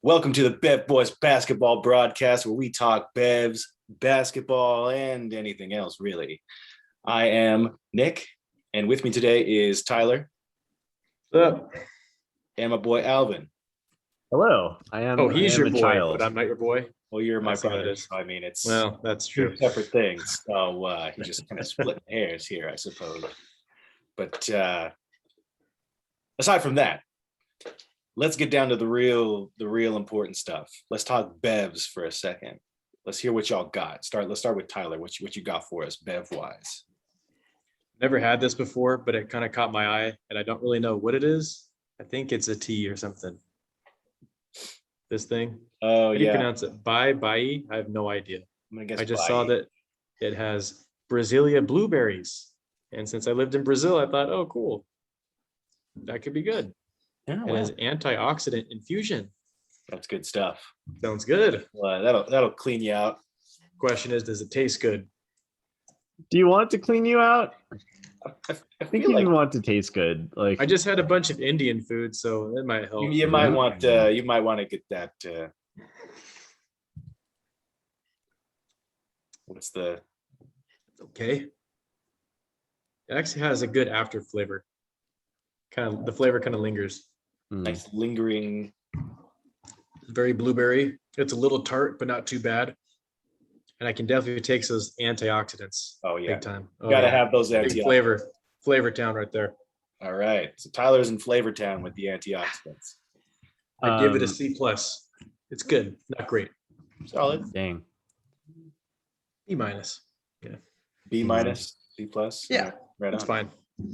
Welcome to the Bev Boys Basketball Broadcast, where we talk Bevs, basketball, and anything else, really. I am Nick, and with me today is Tyler. What's up? And my boy Alvin. Hello. He's your a boy, child. but I'm not your boy. Well, you're my That's how brother. it is. So, I mean, it's Well, that's true. two separate things. So he just kind of split hairs here, I suppose. But aside from that, let's get down to the real important stuff. Let's talk Bevs for a second. Let's hear what y'all got. Let's start with Tyler. What you got for us, Bev wise? Never had this before, but it kind of caught my eye, and I don't really know what it is. I think it's a tea or something. This thing. Oh, How do you yeah. pronounce it? Bai? I have no idea. I'm gonna guess I just Bai. saw that it has Brasilia blueberries, and since I lived in Brazil, I thought, oh, cool, that could be good. Yeah, It has antioxidant infusion. that's good stuff. Sounds good. Well, that'll clean you out. Question is, does it taste good? Do you want it to clean you out? I think feel you like want to taste good. Like I just had a bunch of Indian food, so it might help. you might want to get that. What's the? Okay. It actually has a good after flavor. The flavor kind of lingers. Nice lingering. Very blueberry. It's a little tart, but not too bad. And I can definitely take those antioxidants. Oh yeah, big time. you gotta have those big antioxidants. flavor town right there. All right, so Tyler's in Flavor Town with the antioxidants. I give it a C+. It's good, not great. Solid. Dang. E-. Yeah. B minus, C plus. Yeah, right that's on. fine.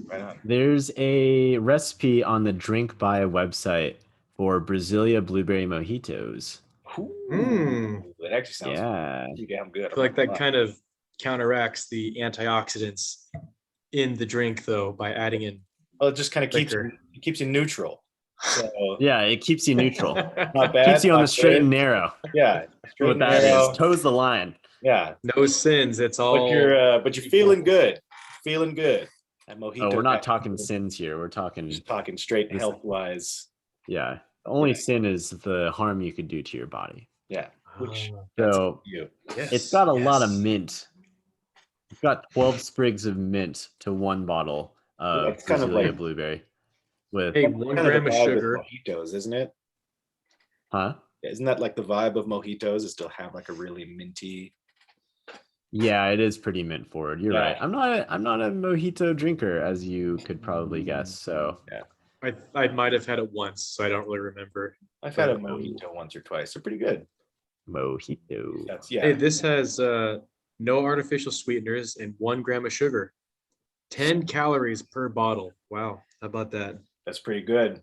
Right on. There's a recipe on the Drink By website for Brasilia blueberry mojitos. That actually sounds pretty damn good. I feel like that kind of counteracts the antioxidants in the drink, though, by adding in. Well, it just kind of keeps you neutral. So Yeah, it keeps you neutral. not bad. Keeps you on the not straight good. and narrow. Yeah, straight What and that narrow. is. Toes the line. Yeah, No sins. It's all. but you're feeling good. Feeling good. That mojito. Oh, we're not talking sins here. We're talking Just talking straight health wise. Yeah. The only sin is the harm you could do to your body. Yeah. Which So Yes, it's got a lot of mint. It's got 12 sprigs of mint to one bottle of it's kind of Brasilia like blueberry. With 1 gram of sugar. Mojitos, isn't it? Huh? Isn't that like the vibe of mojitos? Is still have like a really minty. Yeah, it is pretty mint forward. You're Yeah. right. I'm not a mojito drinker, as you could probably guess. So Yeah. I might have had it once, so I don't really remember. I've had a mojito once or twice. They're pretty good. mojito. Hey, this has no artificial sweeteners and 1 gram of sugar. 10 calories per bottle. Wow, how about that? That's pretty good.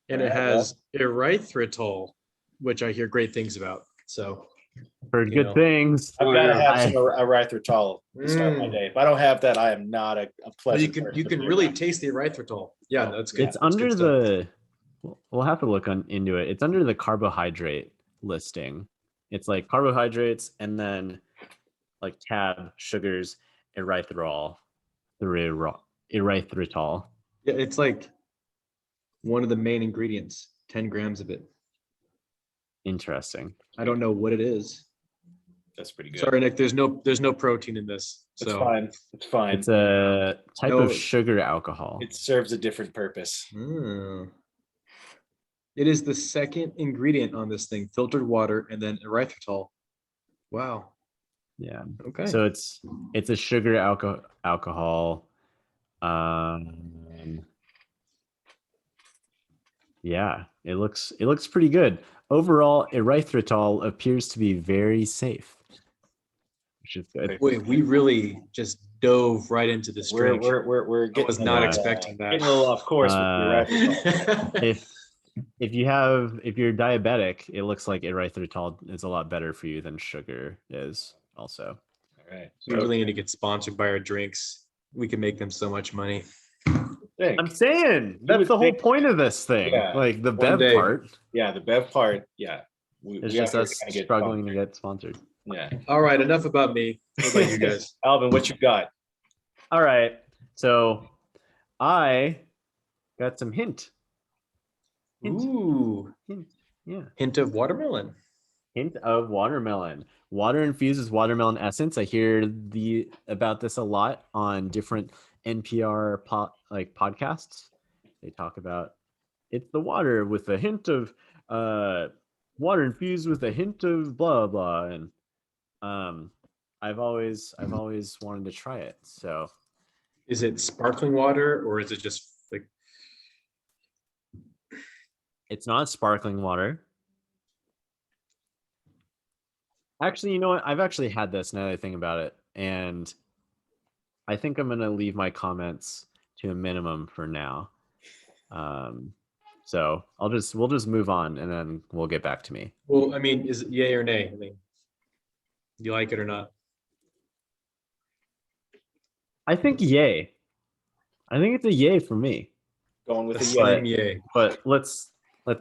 And it has erythritol, which I hear great things about. So Heard good things. I've got to have some erythritol to start my day. If I don't have that, I am not a pleasant person. you can really taste the erythritol. Yeah, that's good. It's under the. We'll have to look into it. It's under the carbohydrate listing. It's like carbohydrates and then like tab sugars, erythritol. Erythritol. Yeah, it's like one of the main ingredients. 10 grams of it. Interesting. I don't know what it is. That's pretty good. Sorry, Nick. There's no protein in this. It's So fine. It's fine. It's a type of sugar alcohol. It serves a different purpose. It is the second ingredient on this thing: filtered water and then erythritol. Wow. Yeah. Okay. So it's a sugar alcohol. Yeah, it looks pretty good. Overall, erythritol appears to be very safe, which is good. Wait, we really just dove right into this drink. We're I getting was not expecting that. getting a little off course with the erythritol. If you're diabetic, it looks like erythritol is a lot better for you than sugar is also. All right. We really need to get sponsored by our drinks. We can make them so much money. I'm saying that's the whole point of this thing. Yeah. Like the One Bev day. part. Yeah, the Bev part. Yeah. It's just us struggling to get sponsored. Yeah. All right, enough about me. What about you guys? Alvin, what you got? All right. So I got some hint. Hint. Ooh, Yeah. hint of watermelon. Hint of watermelon. Water infuses watermelon essence. I hear about this a lot on different NPR podcasts. They talk about it's the water with a hint of water infused with a hint of blah blah. And I've always wanted to try it. So Is it sparkling water or is it just like it's not sparkling water. Actually, you know what? I've actually had this now that I think about it. And I think I'm gonna leave my comments to a minimum for now. So we'll just move on and then we'll get back to me. well, I mean, is it yay or nay? I mean, do you like it or not? I think yay. I think it's a yay for me. Going with A the slim yay. yay. But let's All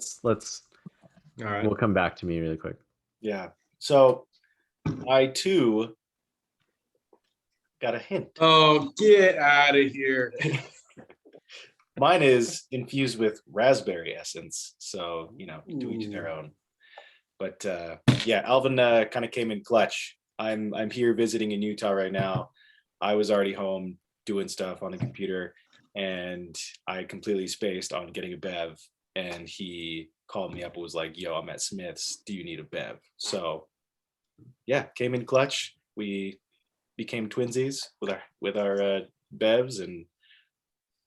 right. we'll come back to me really quick. Yeah. So I too got a hint. Oh, get out of here. Mine is infused with raspberry essence. So, to each their Ooh. own. But yeah, Alvin kind of came in clutch. I'm here visiting in Utah right now. I was already home doing stuff on the computer, and I completely spaced on getting a bev. And he called me up and was like, "Yo, I'm at Smith's. Do you need a bev?" So, yeah, came in clutch. We became twinsies with our bevs, and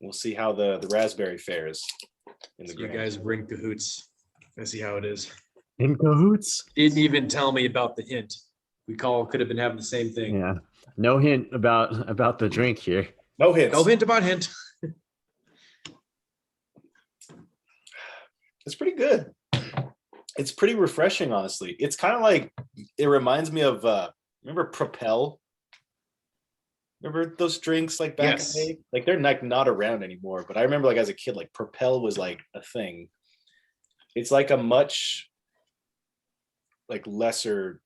we'll see how the raspberry fares in the So you grand. guys bring cahoots. I see how it is. In cahoots. Didn't even tell me about the hint. We could have been having the same thing. Yeah. No hint about the drink here. No hits. No hint about hint. It's pretty good. It's pretty refreshing, honestly. It's kind of like, it reminds me of remember Propel? Remember those drinks like back Yes. in the day? Like they're like not around anymore, but I remember like as a kid, like Propel was like a thing. It's like a much like lesser,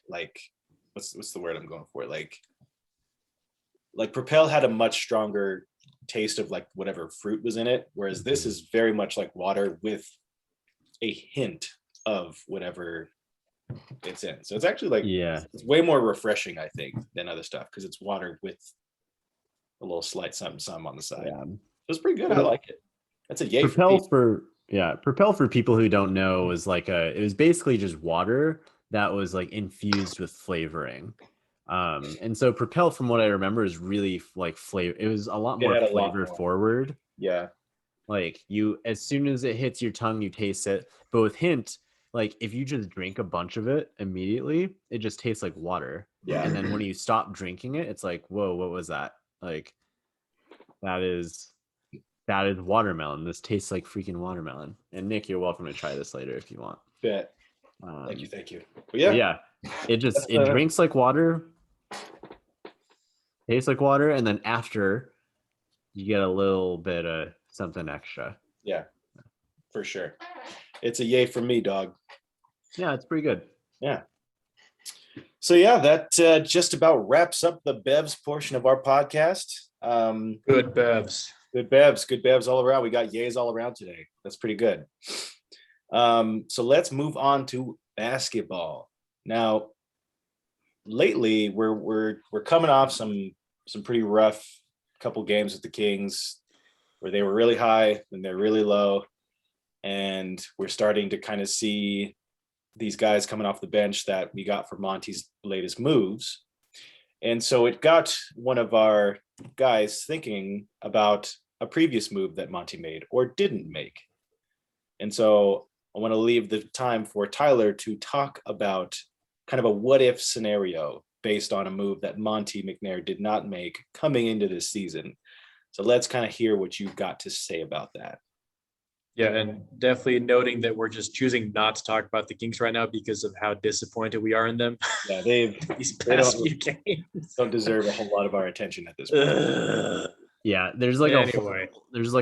like what's the word I'm going for? Like Propel had a much stronger taste of like whatever fruit was in it, whereas this is very much like water with a hint of whatever it's in. So it's actually like, Yeah. it's way more refreshing, I think, than other stuff because it's water with a little slight something on the side. Yeah. It's pretty good. I like it. That's a yay for Propel me. Propel for people who don't know was it was basically just water that was like infused with flavoring. And so Propel, from what I remember, is really like flavor. It was a lot more had a lot flavor more. forward. Yeah. Like as soon as it hits your tongue, you taste it. But with hint, like if you just drink a bunch of it immediately, it just tastes like water. Yeah. And then when you stop drinking it, it's like, whoa, what was that? Like that is watermelon. This tastes like freaking watermelon. And Nick, you're welcome to try this later if you want. Bet. Thank Thank you. But But yeah. yeah, it drinks like water, tastes like water, and then after you get a little bit of something extra. Yeah, for sure. It's a yay for me, dog. Yeah, it's pretty good. Yeah. So yeah, that just about wraps up the Bevs portion of our podcast. Good bevs. Good Bevs all around. We got yays all around today. That's pretty good. So let's move on to basketball. Now, lately we're coming off some pretty rough couple games with the Kings where they were really high and they're really low, and we're starting to kind of see these guys coming off the bench that we got for Monty's latest moves. And so it got one of our guys thinking about a previous move that Monty made or didn't make. And so I want to leave the time for Tyler to talk about kind of a what if scenario based on a move that Monte McNair did not make coming into this season. So let's kind of hear what you've got to say about that. Yeah, and definitely noting that we're just choosing not to talk about the Kings right now because of how disappointed we are in them. Yeah, these past few games don't deserve a whole lot of our attention at this point. Yeah, there's like Anyway.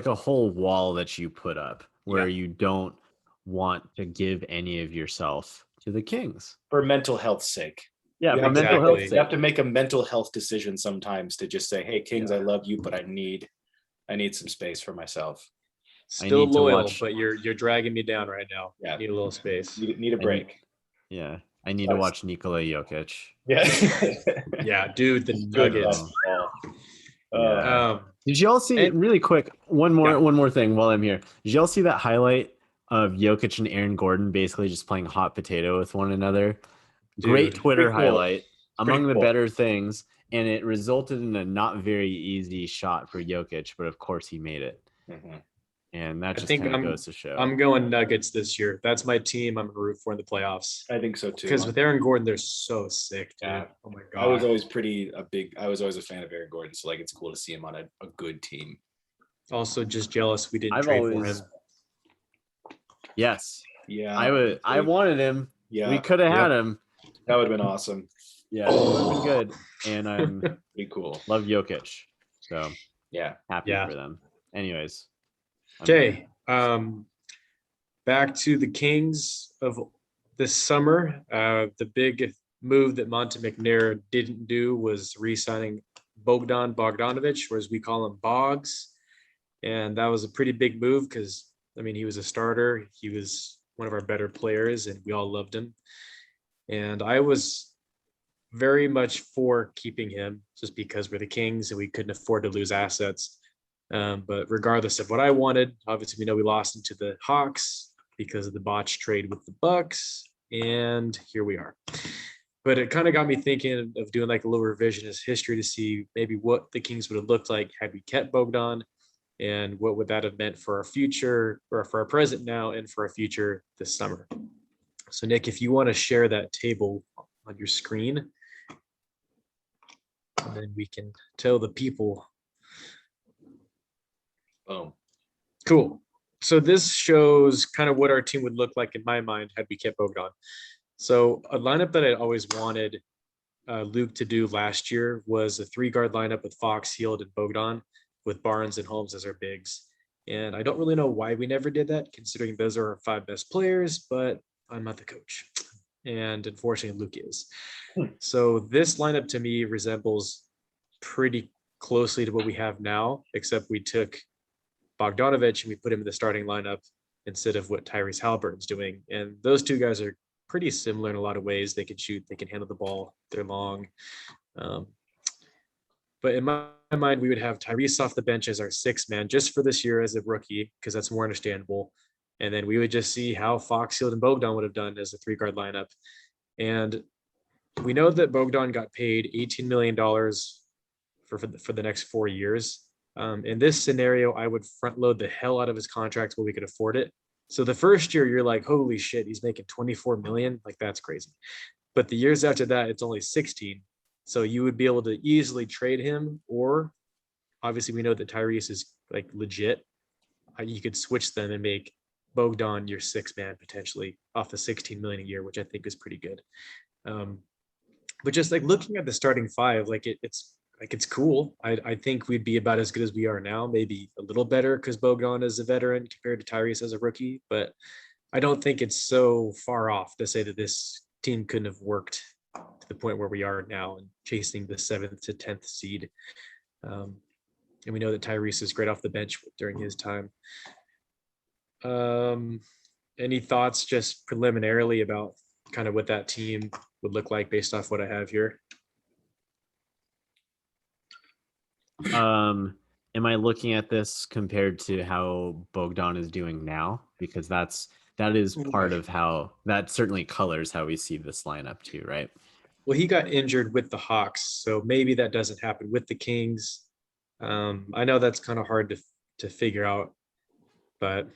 a whole wall that you put up where Yeah. you don't want to give any of yourself to the Kings. For mental health's sake. Yeah, You for have mental Exactly. health You have sake. to make a mental health decision sometimes to just say, hey, Kings, I love you, but I need some space for myself. Still need to loyal, watch. but you're dragging me down right now. Yeah. Need a little space. Need a break. Yeah, I need to watch Nikola Jokic. Yeah. Yeah, dude, the Good Nuggets. basketball. Yeah. Um, Did y'all see and- really quick? One more Yeah. thing while I'm here. Did y'all see that highlight of Jokic and Aaron Gordon basically just playing hot potato with one another? Great Dude, Twitter pretty cool. highlight. Among the better things, and it resulted in a not very easy shot for Jokic, but of course he made it. Mhm. And that I just think kind of goes to show. I'm going Nuggets this year. That's my team. I'm gonna root for in the playoffs. I think so too. Because with Aaron Gordon, they're so sick, dude. Yeah. Oh my I was god. always a fan of Aaron Gordon, so like it's cool to see him on a good team. Also, just jealous we didn't I've trade always- for him. Yes. Yeah. I wanted him. Yeah. We could have had him. That would have been awesome. Yeah, it would have been good. And I'm Pretty cool. love Jokic. So Yeah. happy Yeah. for them. Anyways. Okay. Back to the Kings of this summer. The big move that Monte McNair didn't do was re-signing Bogdanovic, or as we call him, Boggs. And that was a pretty big move because, I mean, he was a starter. He was one of our better players, and we all loved him. And I was very much for keeping him just because we're the Kings and we couldn't afford to lose assets. But regardless of what I wanted, obviously we know we lost into the Hawks because of the botched trade with the Bucks, and here we are. But it kind of got me thinking of doing like a little revisionist history to see maybe what the Kings would have looked like had we kept Bogdan, and what would that have meant for our future, or for our present now, and for our future this summer. So Nick, if you want to share that table on your screen, and then we can tell the people. Boom. Cool. So this shows kind of what our team would look like in my mind had we kept Bogdan. So a lineup that I always wanted Luke to do last year was a 3-guard lineup with Fox, Hield, and Bogdan, with Barnes and Holmes as our bigs. And I don't really know why we never did that, considering those are our 5 best players, but I'm not the coach. And unfortunately, Luke is. So this lineup to me resembles pretty closely to what we have now, except we took Bogdanovic and we put him in the starting lineup instead of what Tyrese Halliburton's doing. And those two guys are pretty similar in a lot of ways. They can shoot, they can handle the ball, they're long. But in my mind, we would have Tyrese off the bench as our 6th man just for this year as a rookie, because that's more understandable. And then we would just see how Fox, Hield, and Bogdan would have done as a 3-guard lineup. And we know that Bogdan got paid $18 million for the next 4 years. In this scenario, I would front load the hell out of his contract where we could afford it. So the first year you're like, holy shit, he's making 24 million. Like, that's crazy. But the years after that, it's only 16. So you would be able to easily trade him, or obviously we know that Tyrese is like legit. You could switch them and make Bogdan your 6th man potentially off the 16 million a year, which I think is pretty good. But just like looking at the starting 5, like it's cool. I think we'd be about as good as we are now, maybe a little better because Bogdan is a veteran compared to Tyrese as a rookie. But I don't think it's so far off to say that this team couldn't have worked to the point where we are now and chasing the 7th to 10th seed. And we know that Tyrese is great off the bench during his time. Any thoughts just preliminarily about kind of what that team would look like based off what I have here? Am I looking at this compared to how Bogdan is doing now? Because that is part of how that certainly colors how we see this lineup too, right? Well, he got injured with the Hawks, so maybe that doesn't happen with the Kings. I know that's kind of hard to figure out, but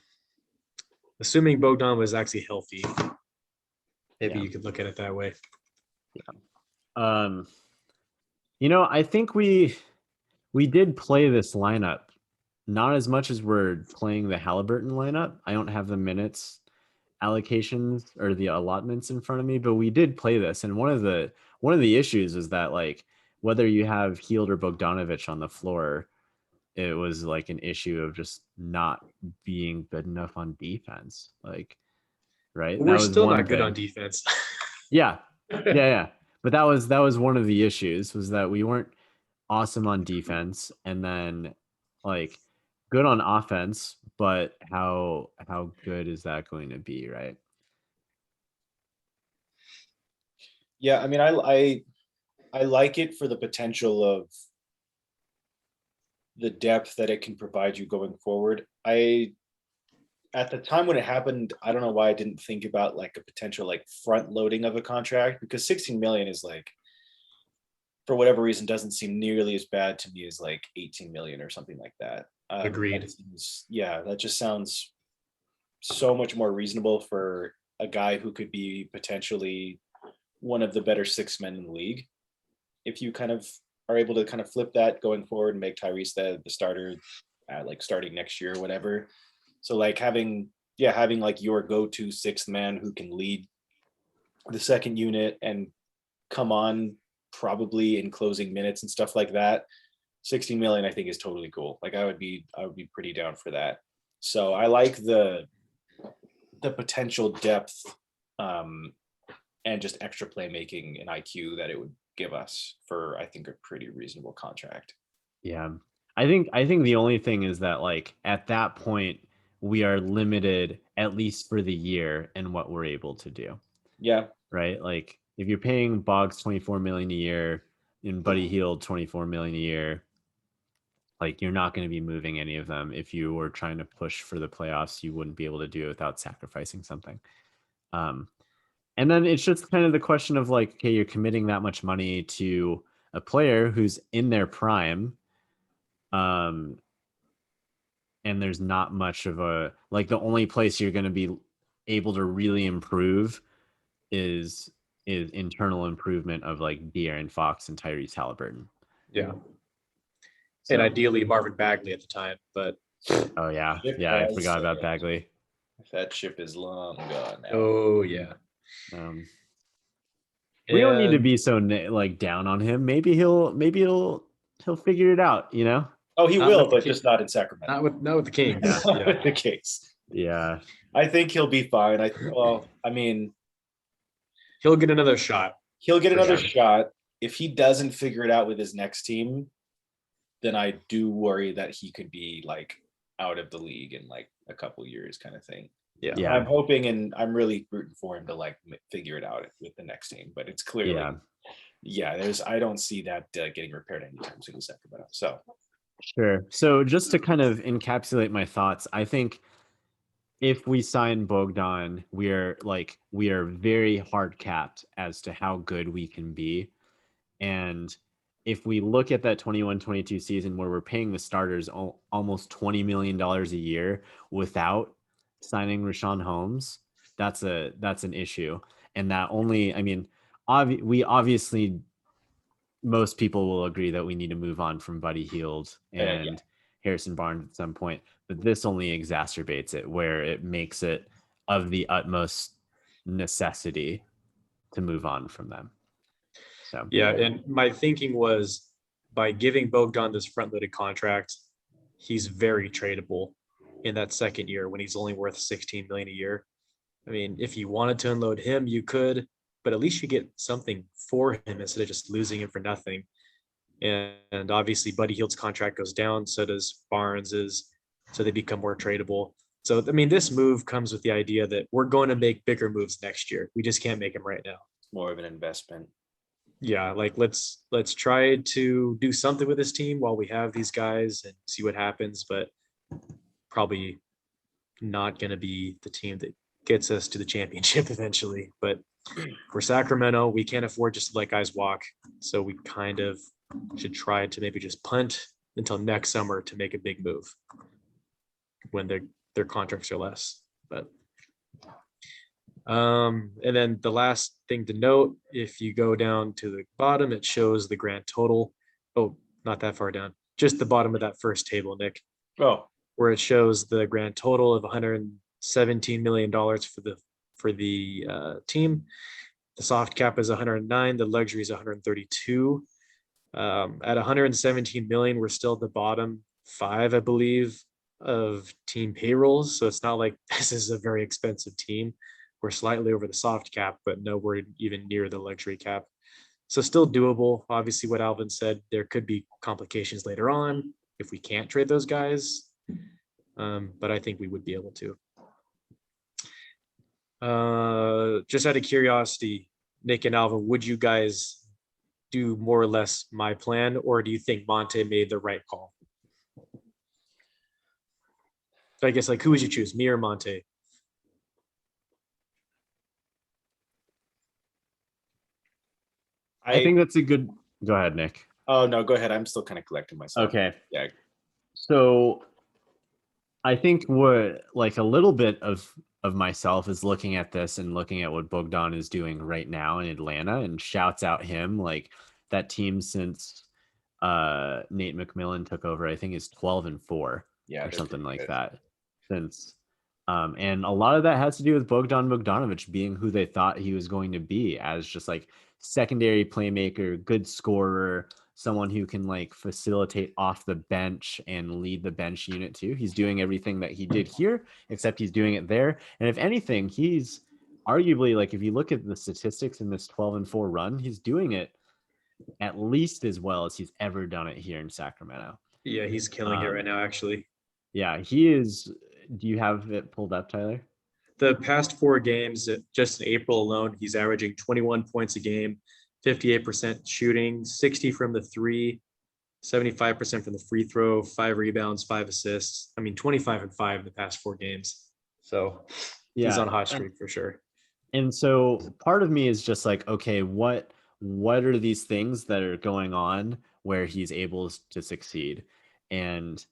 assuming Bogdan was actually healthy, maybe you could look at it that way. Yeah. I think we did play this lineup, not as much as we're playing the Halliburton lineup. I don't have the minutes allocations or the allotments in front of me, but we did play this. And one of the issues is that, like, whether you have Hield or Bogdanovic on the floor, it was like an issue of just not being good enough on defense. Like, right? We're still not good on defense. Yeah. But that was one of the issues, was that we weren't awesome on defense. And then, like, good on offense, but how good is that going to be, right? Yeah, I mean, I like it for the potential of the depth that it can provide you going forward. At the time when it happened, I don't know why I didn't think about like a potential like front loading of a contract, because 16 million is like, for whatever reason, doesn't seem nearly as bad to me as like 18 million or something like that. Agreed. That just sounds so much more reasonable for a guy who could be potentially one of the better six men in the league. If you kind of are able to kind of flip that going forward and make Tyrese the starter, like starting next year or whatever. So like having like your go-to sixth man who can lead the second unit and come on probably in closing minutes and stuff like that. 16 million I think is totally cool. Like I would be pretty down for that. So I like the potential depth and just extra playmaking and IQ that it would give us for, I think, a pretty reasonable contract. Yeah. I think the only thing is that like at that point we are limited, at least for the year, in what we're able to do. Yeah. Right? Like if you're paying Boggs 24 million a year and Buddy Hield 24 million a year, like you're not going to be moving any of them. If you were trying to push for the playoffs, you wouldn't be able to do it without sacrificing something. And then it's just kind of the question of like, okay, you're committing that much money to a player who's in their prime. And there's not much of a, like the only place you're going to be able to really improve is internal improvement of like De'Aaron Fox and Tyrese Halliburton. Yeah. So, and ideally Marvin Bagley at the time, but oh yeah, I forgot about Bagley. That ship is long gone now. Oh yeah. We don't need to be so like down on him. Maybe he'll figure it out, you know? Oh, he will, but just not in Sacramento. Not with the Kings. Not with the Kings. Yeah. I think he'll be fine. I mean, he'll get another shot. He'll get another shot. If he doesn't figure it out with his next team, then I do worry that he could be like out of the league in like a couple years kind of thing. Yeah. I'm hoping and I'm really rooting for him to like figure it out with the next team, but it's clearly, I don't see that getting repaired anytime soon in Sacramento. So sure. So just to kind of encapsulate my thoughts, I think if we sign Bogdan, we are very hard capped as to how good we can be. And if we look at that 21-22 season where we're paying the starters almost $20 million a year without signing Richaun Holmes, that's an issue. And that only, I mean, we obviously, most people will agree that we need to move on from Buddy Hield and Harrison Barnes at some point, but this only exacerbates it, where it makes it of the utmost necessity to move on from them. So yeah, and my thinking was by giving Bogdan this front-loaded contract, he's very tradable in that second year when he's only worth 16 million a year. I mean, if you wanted to unload him, you could, but at least you get something for him instead of just losing him for nothing. And obviously Buddy Hield's contract goes down, so does Barnes's, so they become more tradable. So, I mean, this move comes with the idea that we're going to make bigger moves next year. We just can't make them right now. It's more of an investment. Yeah, like let's try to do something with this team while we have these guys and see what happens, but probably not going to be the team that gets us to the championship eventually. But for Sacramento, we can't afford just to let guys walk. So we kind of should try to maybe just punt until next summer to make a big move when their contracts are less. But and then the last thing to note, if you go down to the bottom, it shows the grand total. Oh, not that far down, just the bottom of that first table, Nick. Oh, where it shows the grand total of $117 million for the team. The soft cap is 109. The luxury is 132. At 117 million, we're still at the bottom 5, I believe, of team payrolls. So it's not like this is a very expensive team. We're slightly over the soft cap, but nowhere even near the luxury cap. So still doable. Obviously, what Alvin said, there could be complications later on if we can't trade those guys. But I think we would be able to. Just out of curiosity, Nick and Alvin, would you guys do more or less my plan, or do you think Monte made the right call? So I guess, like, who would you choose, me or Monte? I think that's a good. Go ahead, Nick. Oh no, go ahead. I'm still kind of collecting myself. Okay. Yeah. So I think what like a little bit of myself is looking at this and looking at what Bogdan is doing right now in Atlanta, and shouts out him. Like, that team since Nate McMillan took over, I think, is 12-4 Yeah, or something like good. that. Since and a lot of that has to do with Bogdan Bogdanovic being who they thought he was going to be, as just like secondary playmaker, good scorer, someone who can like facilitate off the bench and lead the bench unit too. He's doing everything that he did here, except he's doing it there. And if anything, he's arguably, like, if you look at the statistics in this 12-4 run, he's doing it at least as well as he's ever done it here in Sacramento. Yeah, he's killing it right now, actually. Yeah, he is. Do you have it pulled up, Tyler? The past 4 games, just in April alone, he's averaging 21 points a game, 58% shooting, 60 from the 3, 75% from the free throw, 5 rebounds, 5 assists. I mean, 25 and 5 in the past 4 games. So he's on a hot streak for sure. And so part of me is just like, okay, what are these things that are going on where he's able to succeed? And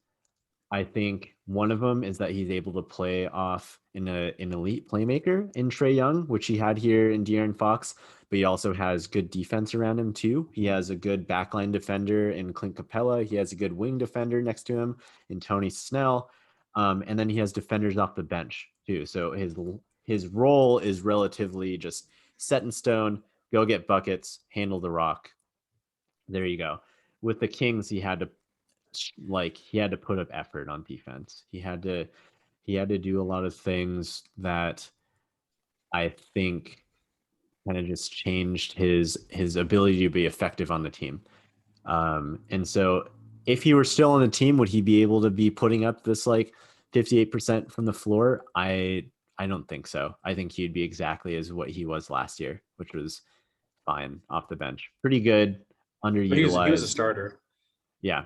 I think one of them is that he's able to play off an elite playmaker in Trae Young, which he had here in De'Aaron Fox, but he also has good defense around him too. He has a good backline defender in Clint Capella. He has a good wing defender next to him in Tony Snell. And then he has defenders off the bench too. So his role is relatively just set in stone. Go get buckets, handle the rock. There you go. With the Kings, he had to put up effort on defense. He had to do a lot of things that I think kind of just changed his ability to be effective on the team. And so if he were still on the team, would he be able to be putting up this like 58% from the floor? I don't think so. I think he'd be exactly as what he was last year, which was fine off the bench. Pretty good, underutilized. He was a starter. Yeah.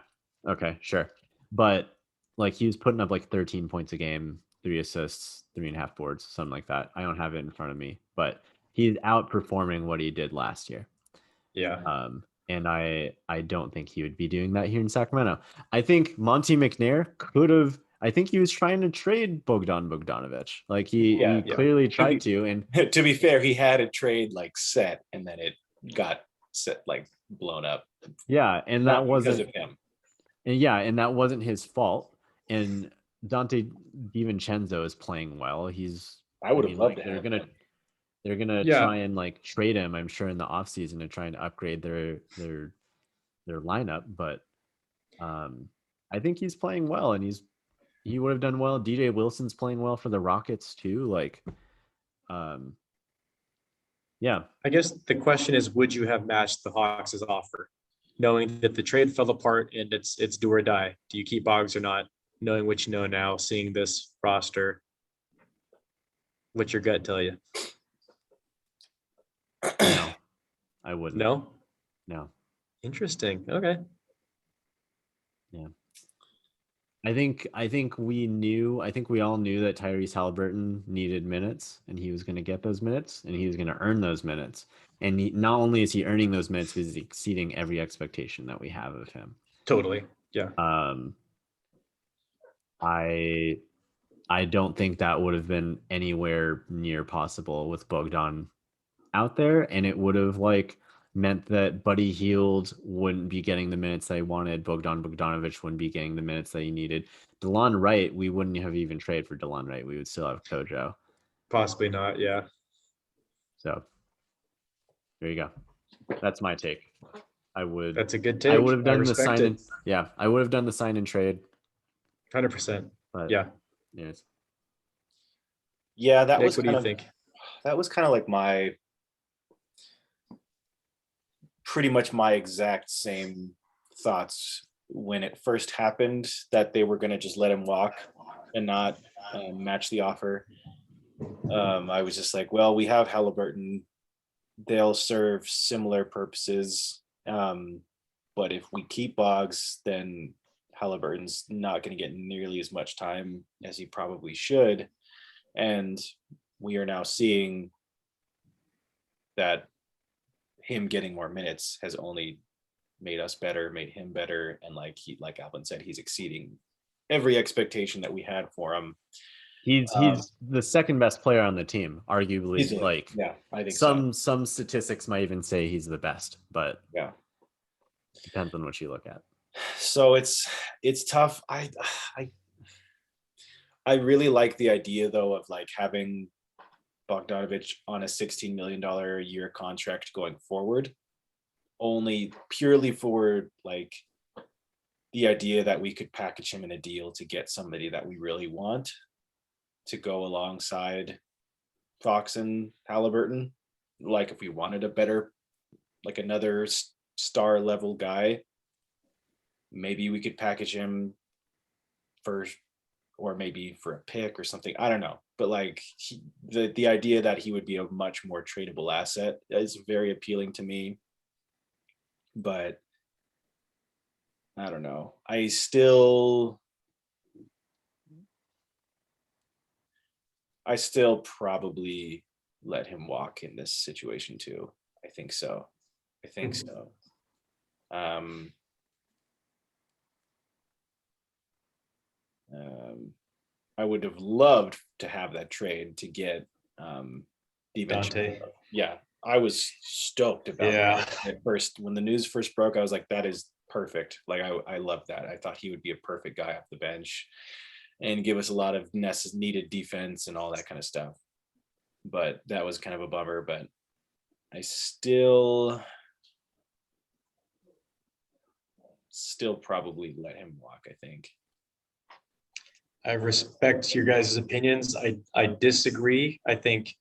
Okay, sure. But like, he was putting up like 13 points a game, 3 assists, 3.5 boards, something like that. I don't have it in front of me, but he's outperforming what he did last year. Yeah. And I don't think he would be doing that here in Sacramento. I think Monte McNair I think he was trying to trade Bogdan Bogdanovic. Like he clearly tried to. And to be fair, he had a trade like set, and then it got set, like blown up. Yeah, and that wasn't because of him. And that wasn't his fault. And Dante DiVincenzo is playing well. I would have loved to they're have him. They're gonna try and like trade him, I'm sure, in the offseason to try and upgrade their lineup. But I think he's playing well, and he would have done well. DJ Wilson's playing well for the Rockets too. Like, yeah. I guess the question is, would you have matched the Hawks' offer, knowing that the trade fell apart and it's do or die? Do you keep Boggs or not? Knowing what you know now, seeing this roster, what's your gut tell you? No, I wouldn't. No. Interesting. Okay. Yeah. I think we all knew that Tyrese Halliburton needed minutes, and he was going to get those minutes, and he was going to earn those minutes. And not only is he earning those minutes, but he's exceeding every expectation that we have of him. Totally. Yeah. I don't think that would have been anywhere near possible with Bogdan out there, and it would have like meant that Buddy Hield wouldn't be getting the minutes that he wanted. Bogdan Bogdanovic wouldn't be getting the minutes that he needed. DeLon Wright, we wouldn't have even traded for DeLon Wright. We would still have Kojo. Possibly not. Yeah. So there you go. That's my take. That's a good take. I would have done the sign in. Yeah, I would have done the sign and trade. 100%. Yeah. Yes. Yeah, that Nick, was. What do you think? That was kind of like pretty much my exact same thoughts when it first happened that they were going to just let him walk and not match the offer. I was just like, well, we have Halliburton. They'll serve similar purposes. But if we keep Boggs, then Halliburton's not going to get nearly as much time as he probably should. And we are now seeing that him getting more minutes has only made us better, made him better. And like Alvin said, he's exceeding every expectation that we had for him. He's the second best player on the team, arguably. Easily. Like, yeah, I think some statistics might even say he's the best, but yeah, depends on what you look at. So it's tough. I really like the idea though of like having Bogdanovic on a $16 million a year contract going forward, only purely for like the idea that we could package him in a deal to get somebody that we really want to go alongside Fox and Halliburton. Like if we wanted a better, like another star level guy, maybe we could package him first, or maybe for a pick or something. I don't know. But like the idea that he would be a much more tradable asset is very appealing to me. But I don't know. I still probably let him walk in this situation too. I think so. I would have loved to have that trade to get Dante. Yeah, I was stoked about Yeah. it at first. When the news first broke, I was like, that is perfect. Like I love that. I thought he would be a perfect guy off the bench and give us a lot of needed defense and all that kind of stuff. But that was kind of a bummer. But I still probably let him walk, I think. I respect your guys' opinions. I disagree. I think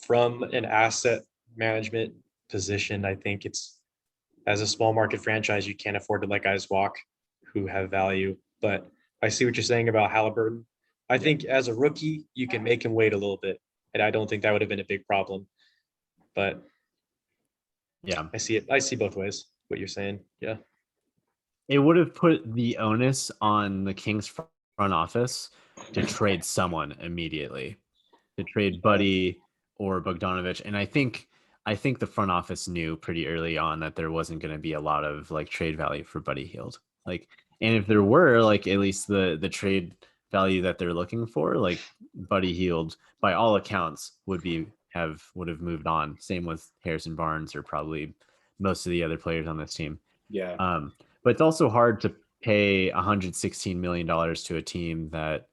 from an asset management position, I think it's, as a small market franchise, you can't afford to let guys walk who have value. But I see what you're saying about Halliburton. I think as a rookie, you can make him wait a little bit. And I don't think that would have been a big problem. But yeah, I see it. I see both ways what you're saying. Yeah. It would have put the onus on the Kings front office to trade someone immediately, to trade Buddy or Bogdanovic. And I think the front office knew pretty early on that there wasn't going to be a lot of like trade value for Buddy Hield. Like, and if there were, like, at least the trade value that they're looking for, like Buddy Hield, by all accounts, would have moved on. Same with Harrison Barnes, or probably most of the other players on this team. Yeah. But it's also hard to pay $116 million to a team that,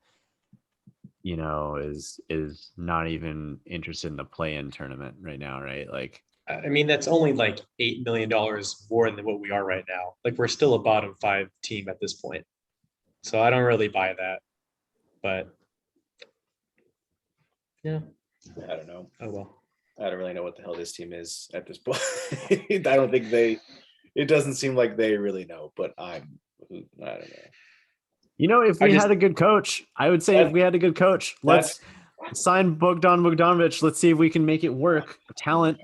you know, is not even interested in the play-in tournament right now, right? Like, I mean, that's only like $8 million more than what we are right now. Like, we're still a bottom 5 team at this point. So I don't really buy that. But yeah. I don't know. Oh well. I don't really know what the hell this team is at this point. I don't think it doesn't seem like they really know, but I don't know. You know, if we had a good coach, I would say if we had a good coach, let's sign Bogdanovic. Let's see if we can make it work. Talent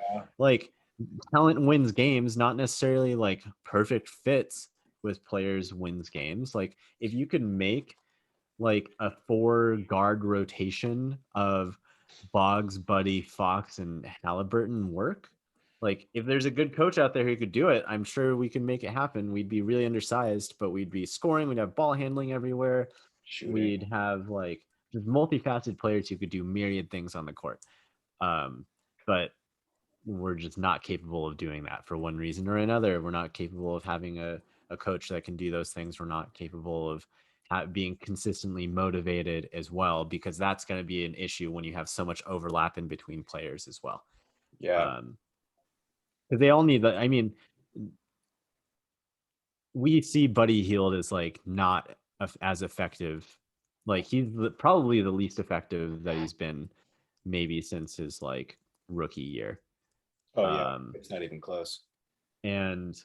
wins games, not necessarily like perfect fits with players wins games. Like, if you could make like a 4-guard rotation of Boggs, Buddy, Fox, and Halliburton work, like, if there's a good coach out there who could do it, I'm sure we can make it happen. We'd be really undersized, but we'd be scoring. We'd have ball handling everywhere. Shooting. We'd have like just multifaceted players who could do myriad things on the court. But we're just not capable of doing that for one reason or another. We're not capable of having a coach that can do those things. We're not capable of being consistently motivated as well, because that's going to be an issue when you have so much overlap in between players as well. Yeah. Because they all need that. I mean, we see Buddy Hield as like not as effective. Like, he's probably the least effective that he's been maybe since his like rookie year. Oh yeah, it's not even close. And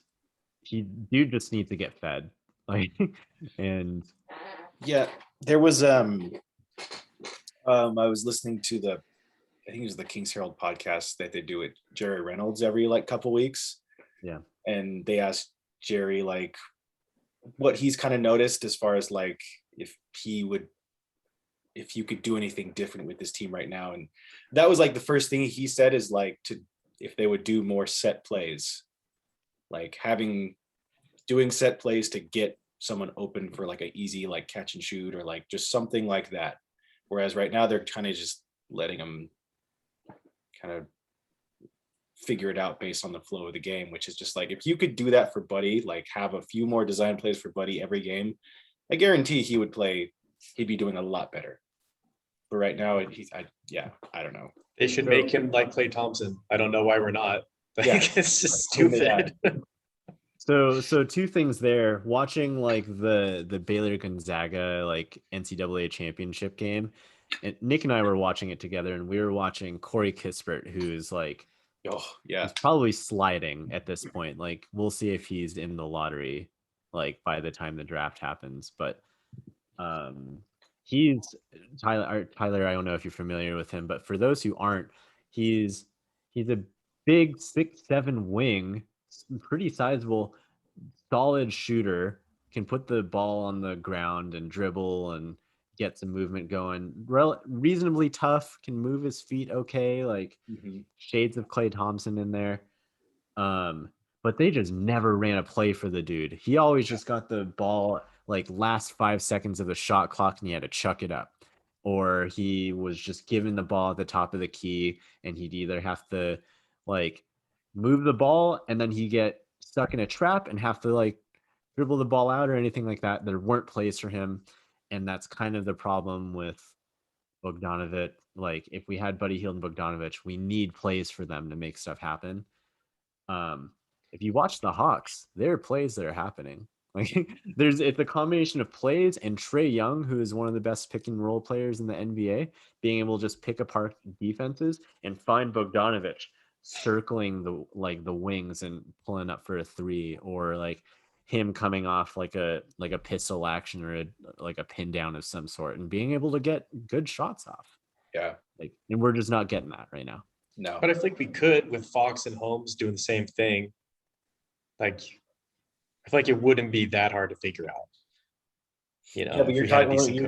dude just needs to get fed. Like, and Yeah, there was I was listening to I think it was the King's Herald podcast that they do with Jerry Reynolds every like couple weeks. yeah, And they asked Jerry like what he's kind of noticed as far as like if you could do anything different with this team right now. And that was like the first thing he said is like if they would do more set plays, like doing set plays to get someone open for like an easy like catch and shoot or like just something like that. Whereas right now they're kind of just letting them kind of figure it out based on the flow of the game, which is just like if you could do that for Buddy, like have a few more design plays for Buddy every game, I guarantee he'd be doing a lot better. But right now I don't know. They should make him like Klay Thompson. I don't know why we're not. Like, Yeah. it's just stupid. So two things there. Watching like the Baylor Gonzaga like NCAA championship game, and Nick and I were watching it together, and we were watching Corey Kispert, who's like, Oh yeah, he's probably sliding at this point. Like we'll see if he's in the lottery, like by the time the draft happens. But he's Tyler. I don't know if you're familiar with him, but for those who aren't, he's a big 6'7" wing, pretty sizable, solid shooter, can put the ball on the ground and dribble and get some movement going. Reasonably tough, can move his feet okay, like shades of Klay Thompson in there. But they just never ran a play for the dude. He always just got the ball like last 5 seconds of the shot clock and he had to chuck it up. Or he was just given the ball at the top of the key and he'd either have to like move the ball and then he'd get stuck in a trap and have to like dribble the ball out or anything like that. There weren't plays for him. And that's kind of the problem with Bogdanovic. Like if we had Buddy Hield and Bogdanovic, we need plays for them to make stuff happen. If you watch the Hawks, there are plays that are happening. Like it's a combination of plays and Trae Young, who is one of the best pick and roll players in the NBA, being able to just pick apart defenses and find Bogdanovic circling the wings and pulling up for a three, or like him coming off like a pistol action or a pin down of some sort and being able to get good shots off. Yeah. Like, and we're just not getting that right now. No. But I think we could with Fox and Holmes doing the same thing. Like, I feel like it wouldn't be that hard to figure out. You know, yeah, but you're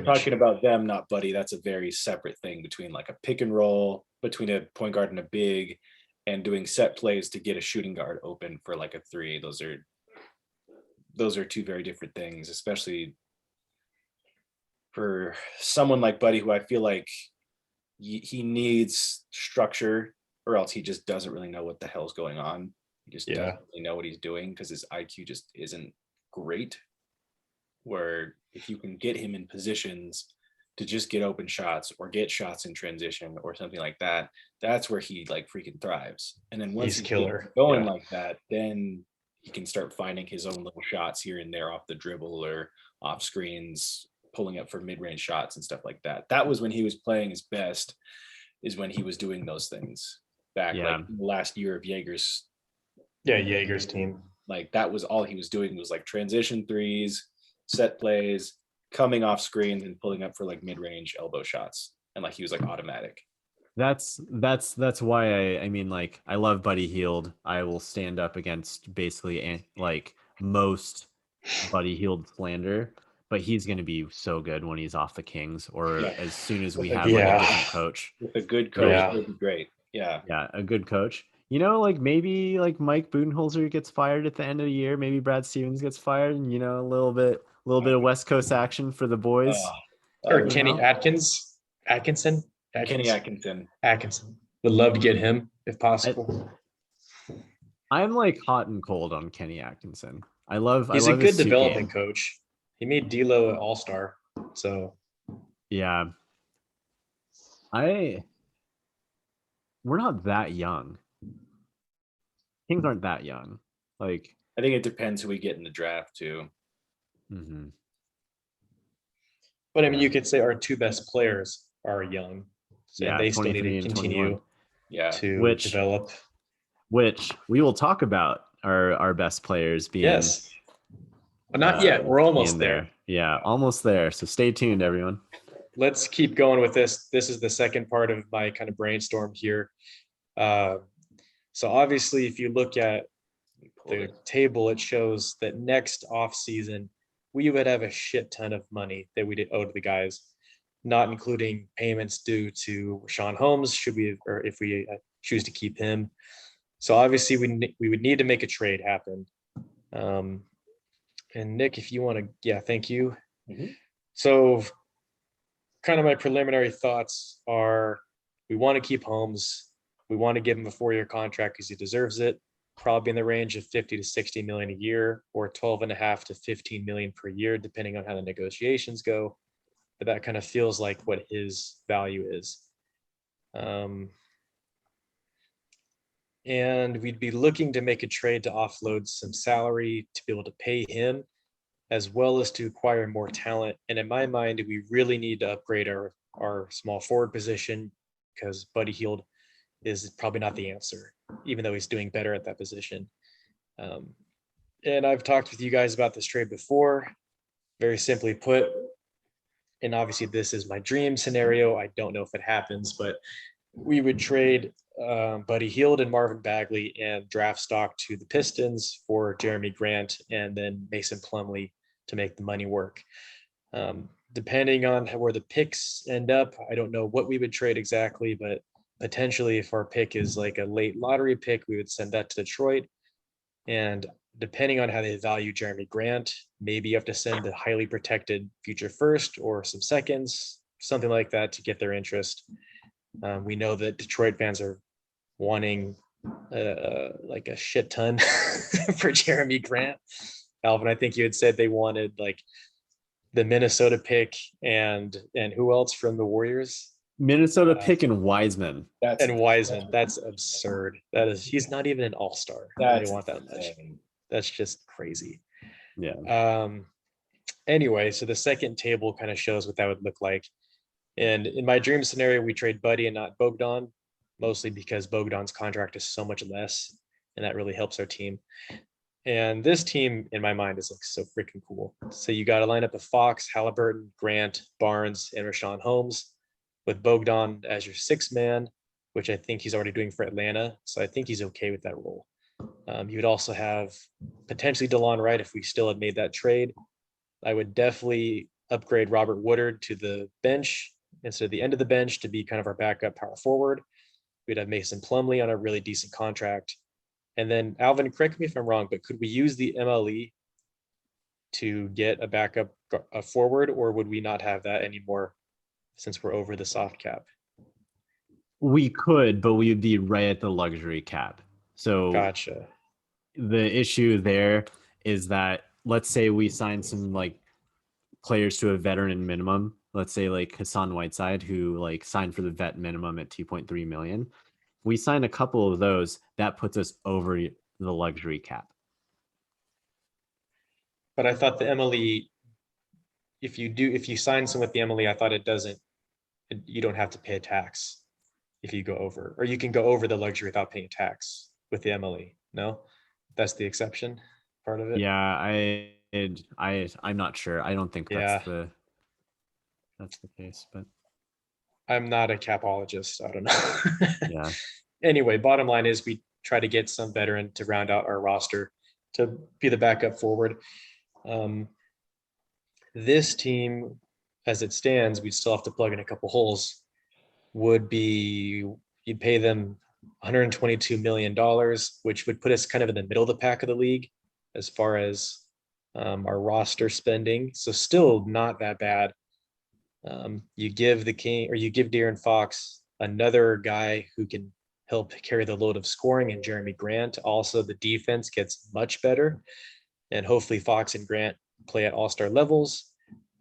talking about them, not Buddy. That's a very separate thing between like a pick and roll between a point guard and a big, and doing set plays to get a shooting guard open for like a three. Those are two very different things, especially for someone like Buddy, who I feel like he needs structure, or else he just doesn't really know what the hell's going on. He just doesn't really know what he's doing because his IQ just isn't great. Where if you can get him in positions to just get open shots or get shots in transition or something like that, that's where he like freaking thrives. And then once he's killer going like that, then he can start finding his own little shots here and there off the dribble or off screens, pulling up for mid-range shots and stuff like that. That was when he was playing his best, is when he was doing those things back like the last year of Jaeger's team. Like that was all he was doing, was like transition threes, set plays, coming off screens and pulling up for like mid-range elbow shots. And like he was like automatic. That's why I mean, like, I love Buddy Hield. I will stand up against basically like most Buddy Hield slander, but he's going to be so good when he's off the Kings, or as soon as we have like a different coach. With a good coach, it would be great. Yeah, a good coach. You know, like maybe like Mike Budenholzer gets fired at the end of the year. Maybe Brad Stevens gets fired, and a little bit of West Coast action for the boys. Or Kenny Atkinson. Kenny Atkinson. Would love to get him if possible. I'm like hot and cold on Kenny Atkinson. He's a good development coach. He made D'Lo an all-star. So yeah. We're not that young. Kings aren't that young. Like, I think it depends who we get in the draft too. Mm-hmm. But I mean, you could say our two best players are young. So they still need to continue to develop. Which we will talk about our best players being Not yet. We're almost in there. Yeah, almost there. So stay tuned, everyone. Let's keep going with this. This is the second part of my kind of brainstorm here. So obviously, if you look at the table, it shows that next off season, we would have a shit ton of money that we did owe to the guys, not including payments due to Rashawn Holmes, should we, or if we choose to keep him. So obviously, we would need to make a trade happen. And Nick, if you want to, yeah, thank you. Mhm. So kind of my preliminary thoughts are we want to keep Holmes. We want to give him a 4-year contract because he deserves it, probably in the range of 50 to 60 million a year, or 12.5 to 15 million per year, depending on how the negotiations go. But that kind of feels like what his value is. And we'd be looking to make a trade to offload some salary to be able to pay him, as well as to acquire more talent. And in my mind, we really need to upgrade our small forward position because Buddy Hield is probably not the answer, even though he's doing better at that position. And I've talked with you guys about this trade before. Very simply put, and obviously this is my dream scenario. I don't know if it happens, but we would trade Buddy Hield and Marvin Bagley and draft stock to the Pistons for Jeremy Grant and then Mason Plumlee to make the money work. Depending on where the picks end up, I don't know what we would trade exactly, but potentially if our pick is like a late lottery pick, we would send that to Detroit. And depending on how they value Jeremy Grant, maybe you have to send the highly protected future first or some seconds, something like that to get their interest. We know that Detroit fans are wanting like a shit ton for Jeremy Grant. Alvin, I think you had said they wanted like the Minnesota pick and who else from the Warriors? Minnesota pick and Wiseman. And Wiseman. That's absurd. That is, he's not even an all-star. They want that much. That's just crazy. Yeah. Anyway, so the second table kind of shows what that would look like. And in my dream scenario, we trade Buddy and not Bogdan, mostly because Bogdan's contract is so much less, and that really helps our team. And this team, in my mind, is like so freaking cool. So you got a lineup of Fox, Halliburton, Grant, Barnes, and Rashawn Holmes, with Bogdan as your sixth man, which I think he's already doing for Atlanta. So I think he's okay with that role. You would also have potentially DeLon Wright if we still had made that trade. I would definitely upgrade Robert Woodard to the bench instead of the end of the bench to be kind of our backup power forward. We'd have Mason Plumlee on a really decent contract. And then Alvin, correct me if I'm wrong, but could we use the MLE to get a backup forward, or would we not have that anymore since we're over the soft cap? We could, but we would be right at the luxury cap. So gotcha. The issue there is that let's say we sign some like players to a veteran minimum. Let's say like Hassan Whiteside, who like signed for the vet minimum at 2.3 million. We sign a couple of those, that puts us over the luxury cap. But I thought the MLE, if you sign some with the MLE, I thought you don't have to pay a tax if you go over, or you can go over the luxury without paying tax with the MLE. No, that's the exception part of it. Yeah, I'm not sure. I don't think that's the case, but I'm not a capologist. I don't know. Yeah. Anyway, bottom line is we try to get some veteran to round out our roster to be the backup forward. This team, as it stands, we still have to plug in a couple holes. Would be you'd pay them $122 million, which would put us kind of in the middle of the pack of the league as far as our roster spending. So still not that bad. You give the King, or you give De'Aaron Fox another guy who can help carry the load of scoring, and Jeremy Grant. Also, the defense gets much better, and hopefully Fox and Grant play at all-star levels.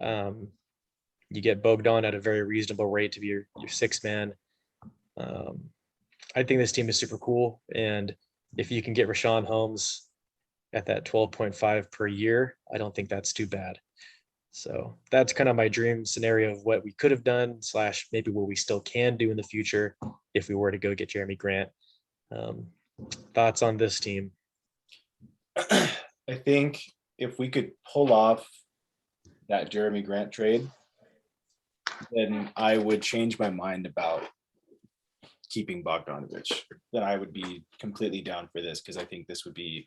You get Bogdan at a very reasonable rate to be your sixth man. I think this team is super cool, and if you can get Rashawn Holmes at that 12.5 per year, I don't think that's too bad. So that's kind of my dream scenario of what we could have done / maybe what we still can do in the future if we were to go get Jeremy Grant. Thoughts on this team? I think if we could pull off that Jeremy Grant trade, then I would change my mind about keeping Bogdanovic. Then I would be completely down for this because I think this would be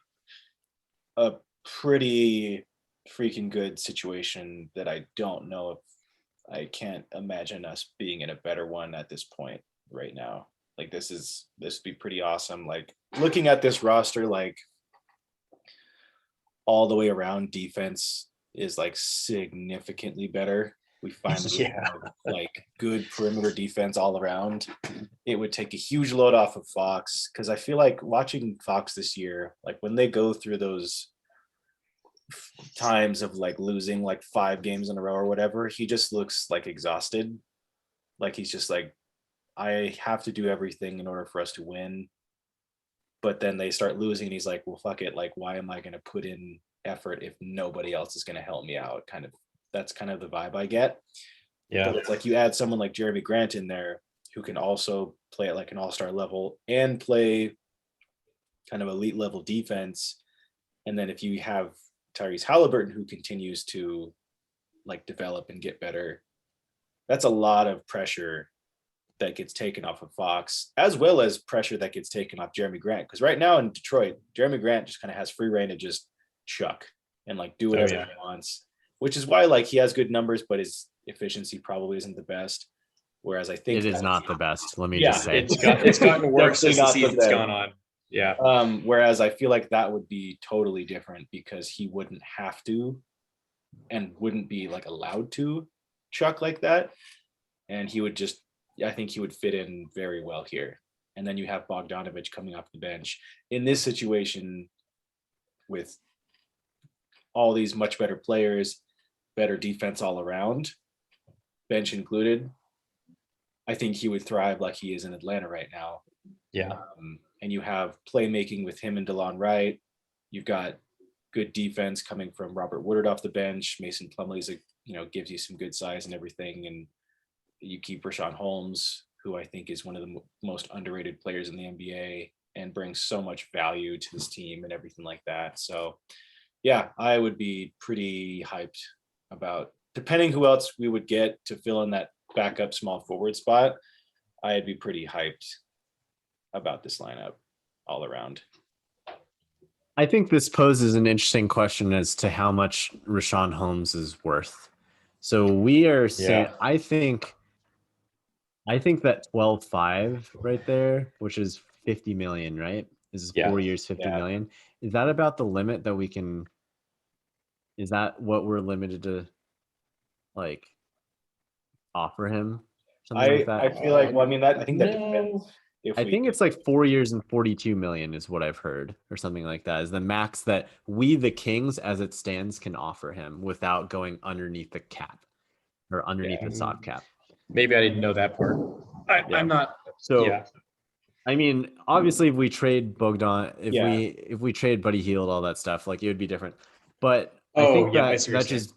a pretty freaking good situation that I don't know if I can't imagine us being in a better one at this point right now. Like this would be pretty awesome. Like looking at this roster, like all the way around defense is like significantly better. We finally have like good perimeter defense all around. It would take a huge load off of Fox because I feel like watching Fox this year, like when they go through those times of like losing like 5 games in a row or whatever, he just looks like exhausted. Like he's just like, I have to do everything in order for us to win. But then they start losing and he's like, well, fuck it. Like, why am I going to put in effort if nobody else is going to help me out? That's kind of the vibe I get. Yeah. But it's like you add someone like Jeremy Grant in there who can also play at like an all-star level and play kind of elite level defense. And then if you have Tyrese Halliburton who continues to like develop and get better, that's a lot of pressure that gets taken off of Fox, as well as pressure that gets taken off Jeremy Grant. Because right now in Detroit, Jeremy Grant just kind of has free reign to just chuck and like do whatever he wants, which is why like he has good numbers, but his efficiency probably isn't the best. Whereas I think it is not the best. Let me Yeah, just say It's gotten worse Definitely as the not the season's best. gone on. Yeah. Whereas I feel like that would be totally different because he wouldn't have to and wouldn't be like allowed to chuck like that. And he would just, I think he would fit in very well here. And then you have Bogdanovic coming off the bench in this situation with all these much better players, better defense all around, bench included. I think he would thrive like he is in Atlanta right now. Yeah. And you have playmaking with him and DeLon Wright. You've got good defense coming from Robert Woodard off the bench. Mason Plumlee's gives you some good size and everything. And you keep Rashawn Holmes, who I think is one of the most underrated players in the NBA and brings so much value to this team and everything like that. So yeah, I would be pretty hyped about, depending who else we would get to fill in that backup small forward spot, I'd be pretty hyped about this lineup all around. I think this poses an interesting question as to how much Rashawn Holmes is worth. So we are saying, I think that 12.5 right there, which is 50 million, right? This is 4 years, 50 million. Is that about the limit that we can, is that what we're limited to like offer him? Something like that? I feel like, well, I mean, I think that depends. I think it's like 4 years and 42 million is what I've heard, or something like that, is the max that we, the Kings, as it stands, can offer him without going underneath the cap or underneath the soft cap. Maybe I didn't know that part. I'm not. So, I mean, obviously, if we trade Bogdan, if we trade Buddy Hield, all that stuff, like it would be different. But I think that just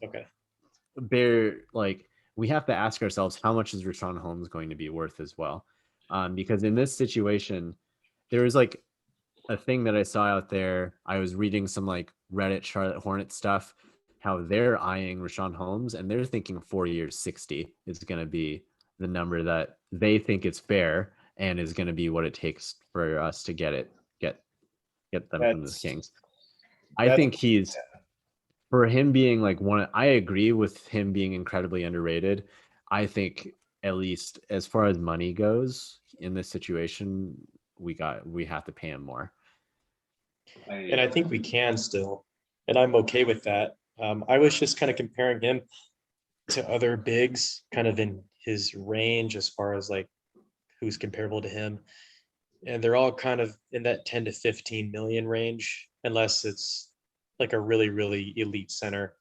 like we have to ask ourselves, how much is Rashawn Holmes going to be worth as well? Because in this situation, there was like a thing that I saw out there. I was reading some like Reddit Charlotte Hornets stuff, how they're eyeing Rashawn Holmes, and they're thinking 4 years, 60 is going to be the number that they think is fair and is going to be what it takes for us to get them from the Kings. I think he's, for him being like one, I agree with him being incredibly underrated. I think at least as far as money goes in this situation, we have to pay him more. And I think we can still, and I'm okay with that. I was just kind of comparing him to other bigs kind of in his range as far as like who's comparable to him. And they're all kind of in that 10 to 15 million range, unless it's like a really, really elite center.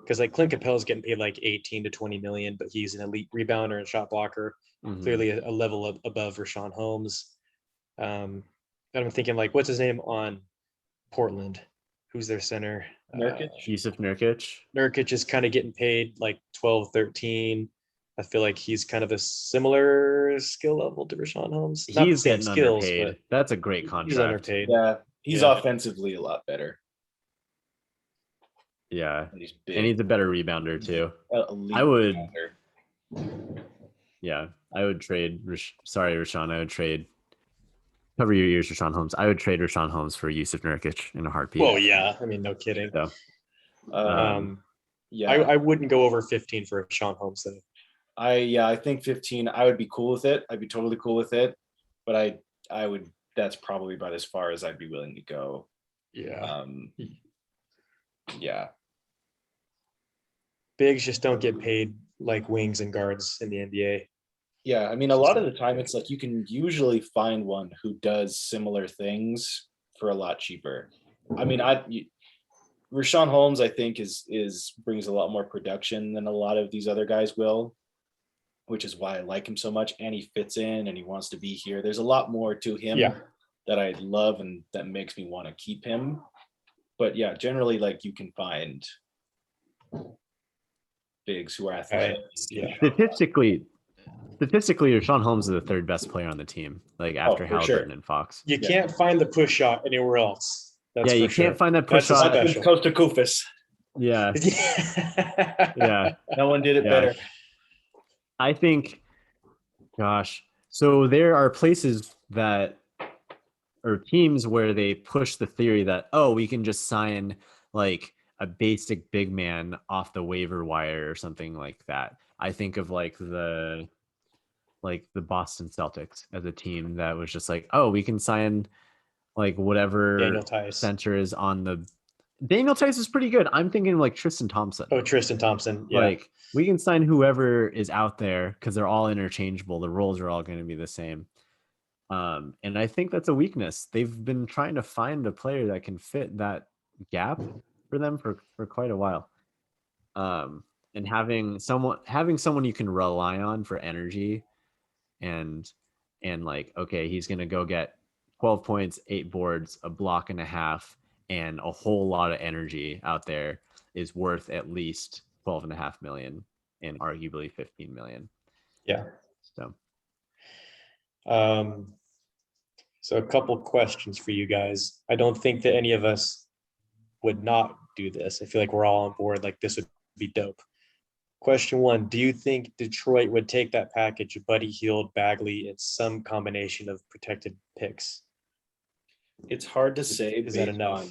Because like Clint Capella is getting paid like 18 to 20 million, but he's an elite rebounder and shot blocker, clearly a level above Rashawn Holmes. And I'm thinking like, what's his name on Portland? Who's their center? Nurkic? Yusuf Nurkic. Nurkic is kind of getting paid like 12, 13. I feel like he's kind of a similar skill level to Rashawn Holmes. He's getting underpaid. That's a great contract. He's underpaid. Yeah, he's offensively a lot better. Yeah. And he's And big. he's a better rebounder too. Elite I would, rebounder. yeah, I would trade. Sorry, Rashawn. I would trade. Cover your ears, Rashawn Holmes. I would trade Rashawn Holmes for Yusuf Nurkic in a heartbeat. Well, yeah. I mean, no kidding. So, Yeah, I wouldn't go over 15 for Sean Holmes though. I think 15. I would be cool with it. I'd be totally cool with it. But I would. That's probably about as far as I'd be willing to go. Yeah. Yeah. Bigs just don't get paid like wings and guards in the NBA. Yeah, I mean, a lot of the time it's like you can usually find one who does similar things for a lot cheaper. I mean, Rashawn Holmes, I think, is brings a lot more production than a lot of these other guys will, which is why I like him so much. And he fits in and he wants to be here. There's a lot more to him that I love and that makes me want to keep him. But yeah, generally, like you can find bigs who are athletic. Statistically, Rashawn Holmes is the third best player on the team, like after Halliburton and Fox. You can't find the push shot anywhere else. That's you can't find that push shot. Coast to Kufis. Yeah. Yeah. No one did it better. I think, gosh, so there are places that, or teams where they push the theory that, oh, we can just sign like a basic big man off the waiver wire or something like that. I think of like the Boston Celtics as a team that was just like, oh, we can sign like whatever center is on the. Daniel Tice is pretty good. I'm thinking like Tristan Thompson. Oh, Tristan Thompson. Yeah. Like we can sign whoever is out there because they're all interchangeable. The roles are all going to be the same. And I think that's a weakness. They've been trying to find a player that can fit that gap for them for quite a while. And having someone you can rely on for energy and like, okay, he's going to go get 12 points, 8 boards, a block and a half, and a whole lot of energy out there is worth at least 12.5 million and arguably 15 million. Yeah. So a couple questions for you guys. I don't think that any of us would not do this. I feel like we're all on board. Like this would be dope. Question 1, do you think Detroit would take that package of Buddy Hield, Bagley, and some combination of protected picks? It's hard to say. Is that enough?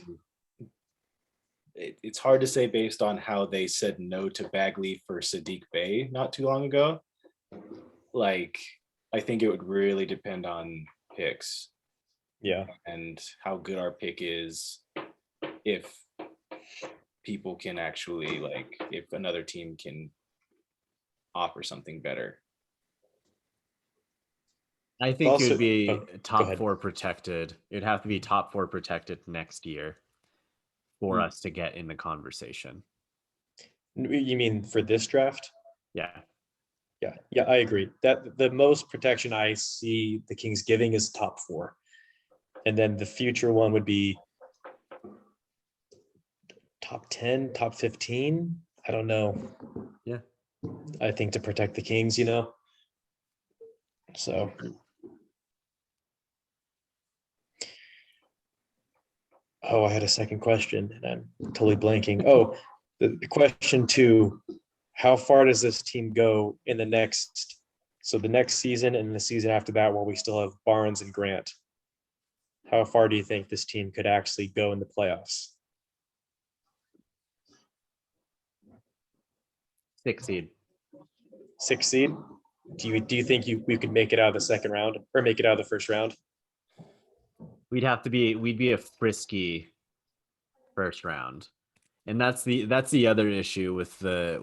It's hard to say based on how they said no to Bagley for Sadiq Bey not too long ago. Like, I think it would really depend on picks. Yeah. And how good our pick is, if people can actually, like, if another team can offer something better. I think it would be top 4 protected. It'd have to be top 4 protected next year for us to get in the conversation. You mean for this draft? Yeah. Yeah, I agree. That the most protection I see the Kings giving is top 4. And then the future one would be top 10, top 15. I don't know. Yeah. I think to protect the Kings, So I had a second question and I'm totally blanking. Oh, the question 2, how far does this team go in the next season and the season after that, while we still have Barnes and Grant? How far do you think this team could actually go in the playoffs? 6 seed. 6 seed? Do you think we could make it out of the second round or make it out of the first round? We'd be a frisky first round. And that's the other issue with the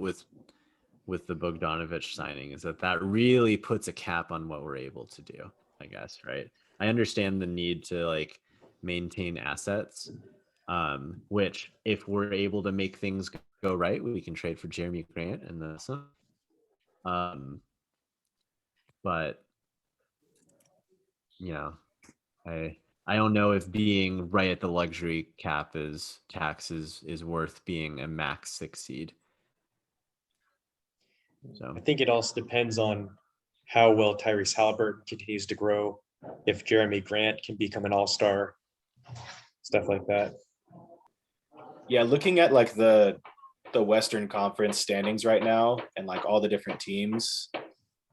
Bogdanovic signing, is that really puts a cap on what we're able to do, I guess, right? I understand the need to like maintain assets, which if we're able to make things go right, we can trade for Jeremy Grant and but I don't know if being right at the luxury cap is worth being a max 6 seed. So I think it also depends on how well Tyrese Halliburton continues to grow. If Jeremy Grant can become an all-star, stuff like that. Yeah, looking at like the Western Conference standings right now and like all the different teams,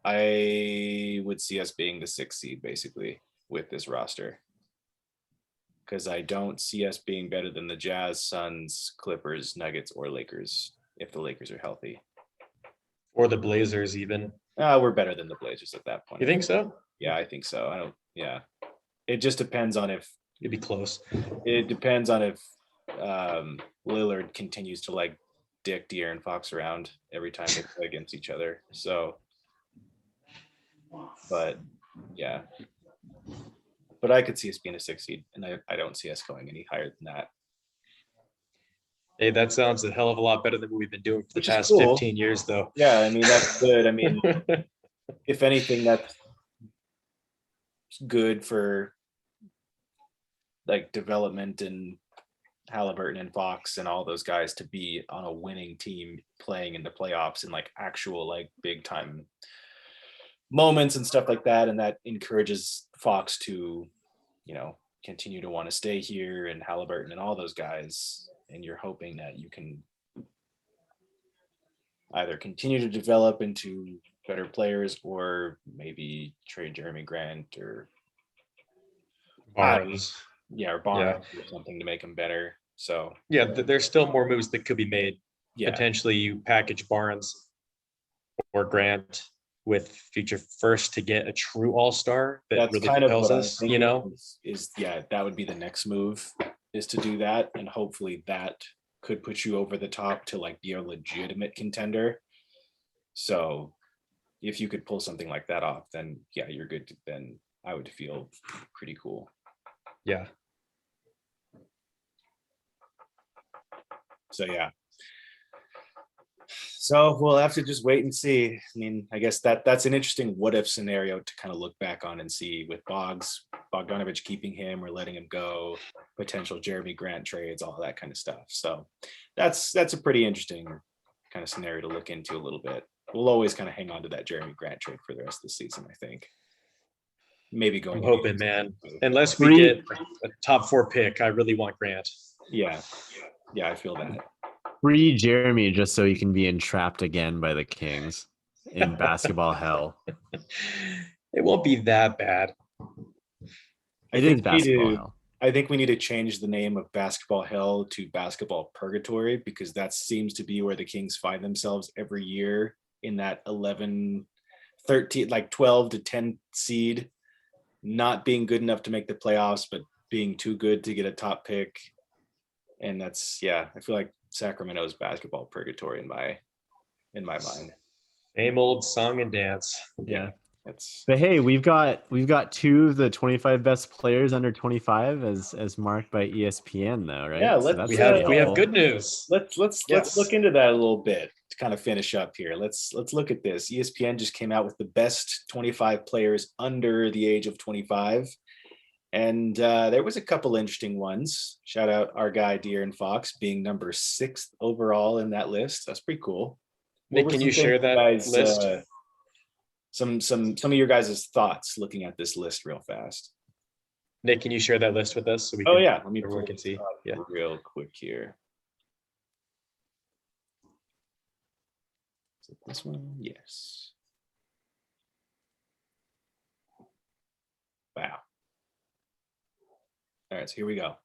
I would see us being the 6th seed basically with this roster. Because I don't see us being better than the Jazz, Suns, Clippers, Nuggets, or Lakers if the Lakers are healthy. Or the Blazers even. We're better than the Blazers at that point. You think so? Yeah, I think so. I don't. Yeah, it just depends on if It'd be close. it depends on if Lillard continues to like dick De'Aaron Fox around every time they play against each other. So, but yeah, but I could see us being a 6th seed, and I don't see us going any higher than that. Hey, that sounds a hell of a lot better than what we've been doing for the Which is past cool. 15 years, though. Yeah, I mean that's good. I mean, if anything, that's good for like development and Halliburton and Fox and all those guys to be on a winning team playing in the playoffs and like actual like big time moments and stuff like that. And that encourages Fox to, you know, continue to want to stay here, and Halliburton and all those guys. And you're hoping that you can either continue to develop into better players or maybe trade Jeremy Grant or Barnes. or Barnes or something to make them better. So yeah, there's still more moves that could be made. Yeah. Potentially you package Barnes or Grant with future first to get a true all-star that that's really kind of propels what I'm us, thinking you know? is that would be the next move, is to do that. And hopefully that could put you over the top to like be a legitimate contender. So if you could pull something like that off, then yeah, you're good. Then I would feel pretty cool. Yeah. So yeah. So we'll have to just wait and see. I mean, I guess that's an interesting what if scenario to kind of look back on and see with Bogdanovic keeping him or letting him go, potential Jeremy Grant trades, all that kind of stuff. So that's a pretty interesting kind of scenario to look into a little bit. We'll always kind of hang on to that Jeremy Grant trade for the rest of the season, I think. Maybe going. I'm hoping, man. Unless we get a top 4 pick, I really want Grant. Yeah, I feel that. Free Jeremy just so he can be entrapped again by the Kings in basketball hell. It won't be that bad. It is basketball hell. I think we need to change the name of basketball hell to basketball purgatory, because that seems to be where the Kings find themselves every year, in that 11, 13, like 12 to 10 seed, not being good enough to make the playoffs, but being too good to get a top pick. And that's, yeah, I feel like Sacramento's basketball purgatory in my mind. Same old song and dance. Yeah. But hey, we've got 2 of the 25 best players under 25 as marked by ESPN though, right? Yeah, so we have good news. Let's look into that a little bit to kind of finish up here. Let's look at this. ESPN just came out with the best 25 players under the age of 25. And there was a couple interesting ones. Shout out our guy De'Aaron Fox being number 6th overall in that list. That's pretty cool. Nick, can you share that list? Some of your guys' thoughts looking at this list real fast. Nick, can you share that list with us so we can, let me everyone can see? Yeah, real quick here. Is it this one? Yes. Wow. All right, so here we go.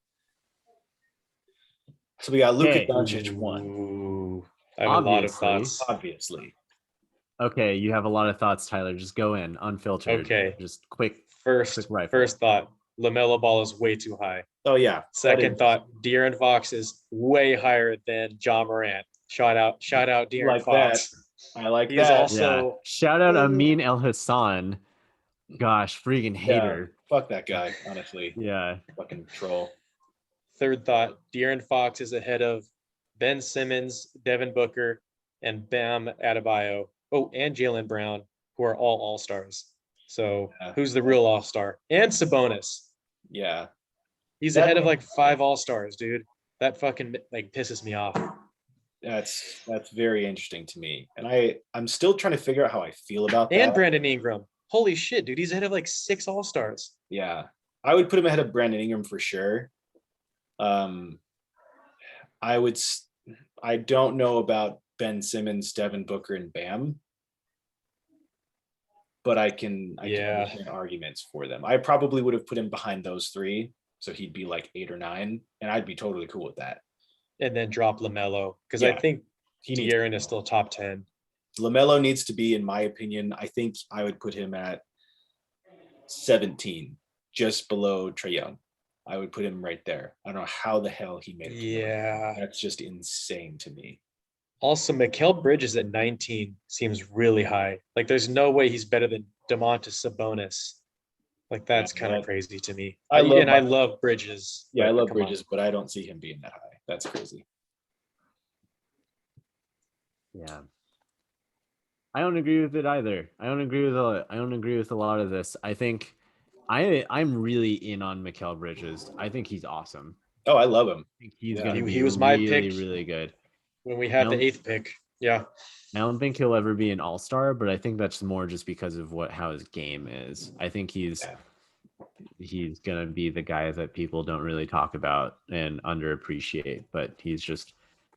So we got Luka Doncic 1. Ooh, I have a lot of thoughts. Obviously. Okay, you have a lot of thoughts, Tyler. Just go in, unfiltered. Okay. Just quick. First thought, LaMelo Ball is way too high. Oh, yeah. Second thought, De'Aaron Fox is way higher than Ja Morant. Shout out De'Aaron Fox. I like He's that. Also, shout out Amin El Hassan. Gosh, freaking hater. Fuck that guy, honestly. Yeah. Fucking troll. Third thought, De'Aaron Fox is ahead of Ben Simmons, Devin Booker, and Bam Adebayo. Oh, and Jaylen Brown, who are all all-stars. So who's the real all-star? And Sabonis. Yeah. He's ahead of like 5 all-stars, dude. That fucking like pisses me off. That's very interesting to me. And I'm still trying to figure out how I feel about that. And Brandon Ingram. Holy shit, dude. He's ahead of like 6 all-stars. Yeah. I would put him ahead of Brandon Ingram for sure. I don't know about Ben Simmons, Devin Booker, and Bam, but I can understand arguments for them. I probably would have put him behind those three, so he'd be like 8 or 9, and I'd be totally cool with that. And then drop LaMelo, because I think De'Aaron is still top 10. LaMelo needs to be, in my opinion, I think I would put him at 17, just below Trae Young. I would put him right there. I don't know how the hell he made it. Yeah. That's just insane to me. Also, Mikal Bridges at 19 seems really high. Like, there's no way he's better than Domantas Sabonis. Like, that's kind of crazy to me. I love Bridges. Yeah, I love Bridges, but I don't see him being that high. That's crazy. Yeah. I don't agree with it either. I don't agree with a lot of this. I think I'm really in on Mikal Bridges. I think he's awesome. Oh, I love him. I think he's gonna be my really, pick really good. When we had the 8th pick. Yeah. I don't think he'll ever be an all-star, but I think that's more just because of how his game is. I think he's gonna be the guy that people don't really talk about and underappreciate, but he's just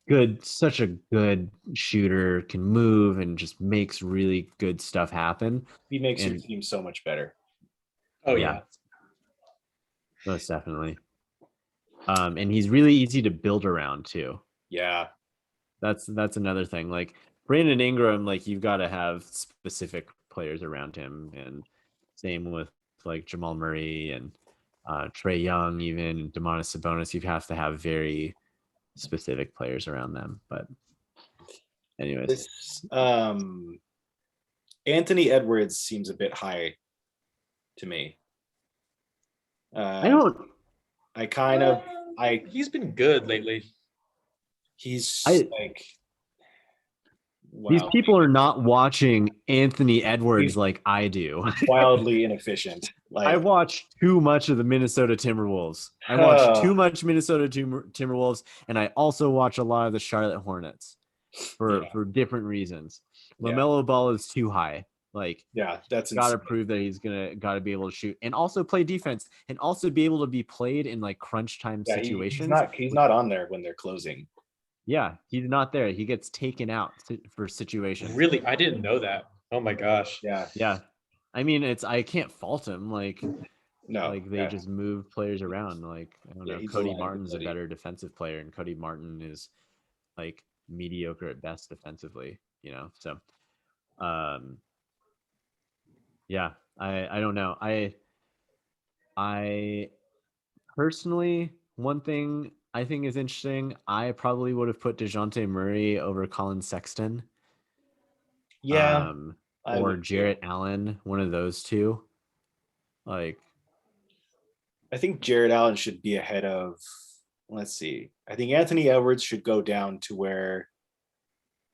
good, such a good shooter, can move and just makes really good stuff happen. He makes your team so much better. Oh yeah. Most definitely. And he's really easy to build around too. Yeah. That's another thing. Like Brandon Ingram, like you've got to have specific players around him, and same with like Jamal Murray and Trae Young, even Domantas Sabonis. You have to have very specific players around them. But anyways, Anthony Edwards seems a bit high to me. He's been good lately. These people are not watching Anthony Edwards like I do. Wildly inefficient. I watch too much of the Minnesota Timberwolves. I watch too much Minnesota Timberwolves, and I also watch a lot of the Charlotte Hornets for different reasons. LaMelo Ball is too high. That's got to prove that he's got to be able to shoot and also play defense and also be able to be played in like crunch time situations. He's not on there when they're closing. Yeah, he's not there. He gets taken out for situations. Really? I didn't know that. Oh my gosh. Yeah. I mean, I can't fault him. They just move players around. Like, I don't know. Cody Martin's a better defensive player, and Cody Martin is like mediocre at best defensively, So, yeah, I don't know. I personally, one thing I think is interesting, I probably would have put DeJounte Murray over Colin Sexton. Yeah. Or Jarrett Allen, one of those two. I think Jarrett Allen should be ahead of, let's see. I think Anthony Edwards should go down to where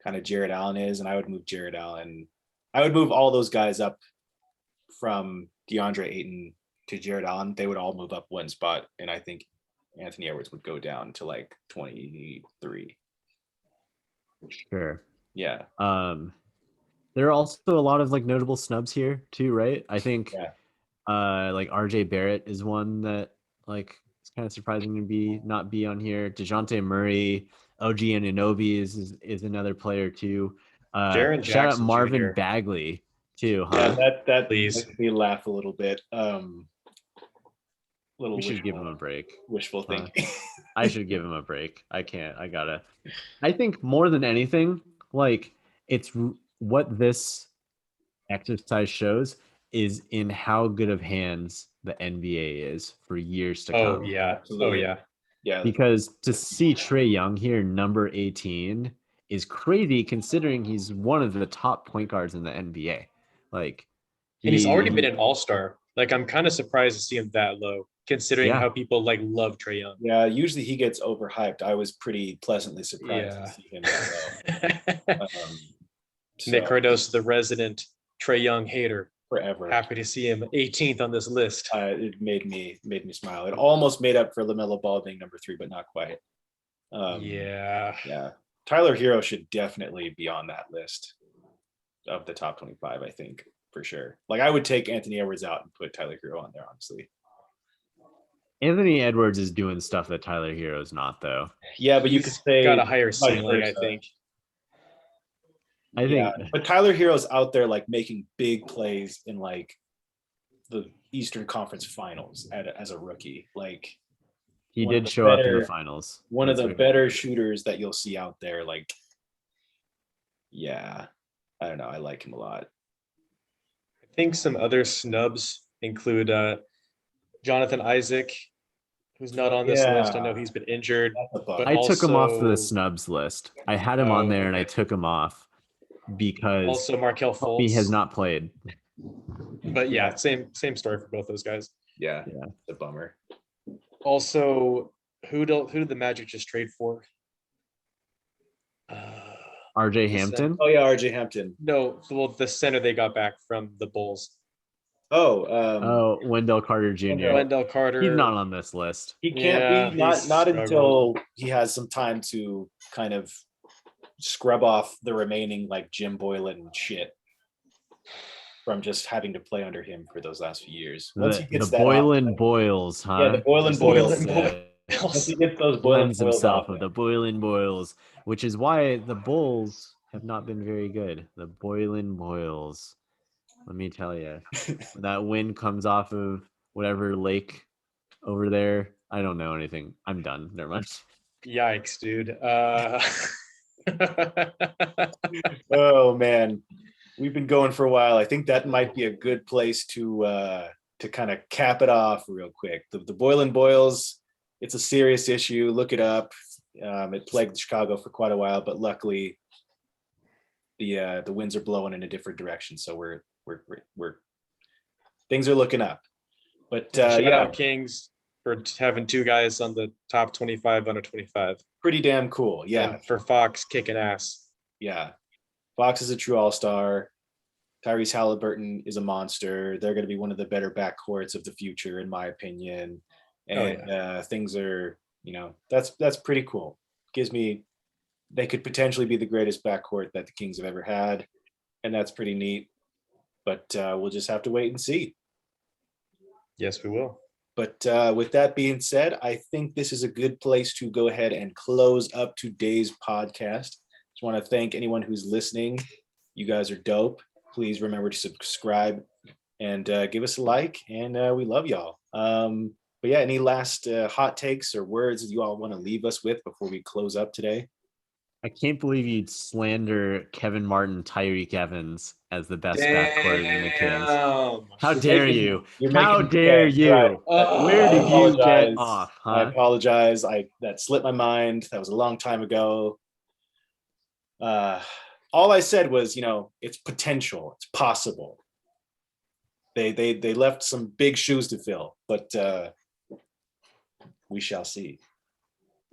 kind of Jarrett Allen is, and I would move Jarrett Allen. I would move all those guys up from DeAndre Ayton to Jarrett Allen. They would all move up one spot, and I think Anthony Edwards would go down to like 23. Sure. Yeah. There are also a lot of like notable snubs here too, right? I think like RJ Barrett is one that like it's kind of surprising to not be on here. DeJounte Murray, OG Anunoby is another player too. Shout out Marvin Jr. Bagley too, huh? Yeah, that makes me laugh a little bit. We should give him a break. Wishful thinking. I should give him a break. I can't. I think more than anything, like it's what this exercise shows is in how good of hands the NBA is for years to come. Oh yeah. Absolutely. Oh yeah. Because to see Trae Young here, number 18, is crazy considering he's one of the top point guards in the NBA. And he's already been an all-star. Like, I'm kind of surprised to see him that low, considering how people like love Trae Young. Yeah, usually he gets overhyped. I was pretty pleasantly surprised to see him that low. Nick Cardoso, the resident Trae Young hater. Forever. Happy to see him 18th on this list. It made me smile. It almost made up for LaMelo Ball being number 3, but not quite. Yeah. Tyler Hero should definitely be on that list of the top 25, I think, for sure. Like, I would take Anthony Edwards out and put Tyler Hero on there, honestly. Anthony Edwards is doing stuff that Tyler Hero's not, though. Yeah, but you could He's say got a higher vice ceiling, I versa. think. I Yeah, think but Tyler Hero's out there like making big plays in like the Eastern Conference Finals as a rookie. Like he one of did the show up in the better- finals. one of That's the very better true. shooters that you'll see out there. Like, yeah, I don't know. I like him a lot. I think some other snubs include Jonathan Isaac, who's not on this list. I know Yeah. he's been injured. That's a bummer. But I took him off the also- snubs list. I had him on there and I okay. took him off because Also Markel Kobe has Fultz. not played. But yeah, same story for both those guys. Yeah, Yeah. it's a bummer. Also, who did the Magic just trade for? RJ The Hampton. Oh yeah, RJ Hampton. No, well, the center they got back from the Bulls. Oh, Oh, Wendell Carter Jr. Wendell Carter. He's not on this list. he can't Yeah, be not he's not struggled. until he has some time to kind of scrub off the remaining like Jim Boylan shit from just having to play under him for those last few years. Once he The gets that Boylan off, Boyles, huh? yeah, the Boylan Boylan Boyles. Boyles. Once he gets those Boylan Blends Boyles himself off, with the Boylan Boyles, which is why the Bulls have not been very good. The Boylan Boyles. Let me tell you, that wind comes off of whatever lake over there. I don't know anything. I'm done. Never mind. Yikes, dude. oh man, we've been going for a while. I think that might be a good place to kind of cap it off real quick. The Boylan Boyles, it's a serious issue. Look it up. It plagued Chicago for quite a while, but luckily the winds are blowing in a different direction. So we're things are looking up. But Shout yeah, out Kings for having two guys on the top 25 under 25. pretty damn cool. Yeah, And for Fox kicking ass. yeah. Fox is a true all-star. Tyrese Halliburton is a monster. They're going to be one of the better backcourts of the future, in my opinion. And things are, that's pretty cool. They could potentially be the greatest backcourt that the Kings have ever had, and that's pretty neat. But we'll just have to wait and see. Yes, we will. But with that being said, I think this is a good place to go ahead and close up today's podcast. Just want to thank anyone who's listening. You guys are dope. Please remember to subscribe and give us a like. And we love y'all. But yeah, any last hot takes or words that you all want to leave us with before we close up today? I can't believe you'd slander Kevin Martin, Tyreek Evans as the best backcourt in the Kings. How dare you? How dare you? Right. Where did you get off? Huh? I apologize. That slipped my mind. That was a long time ago. All I said was, it's potential. It's possible. They left some big shoes to fill, but we shall see.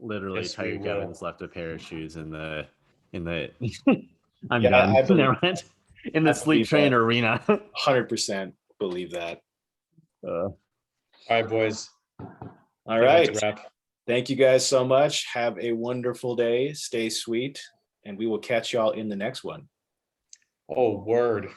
Literally, Yes, we Tyreek will. Evans left a pair of shoes in the I'm Yeah, done. I believe- Never mind. In the I sleep believe train that. arena. 100% believe that. All right, boys. All Can't wait right. to wrap. Thank you guys so much. Have a wonderful day. Stay sweet, and we will catch y'all in the next one. Oh, word.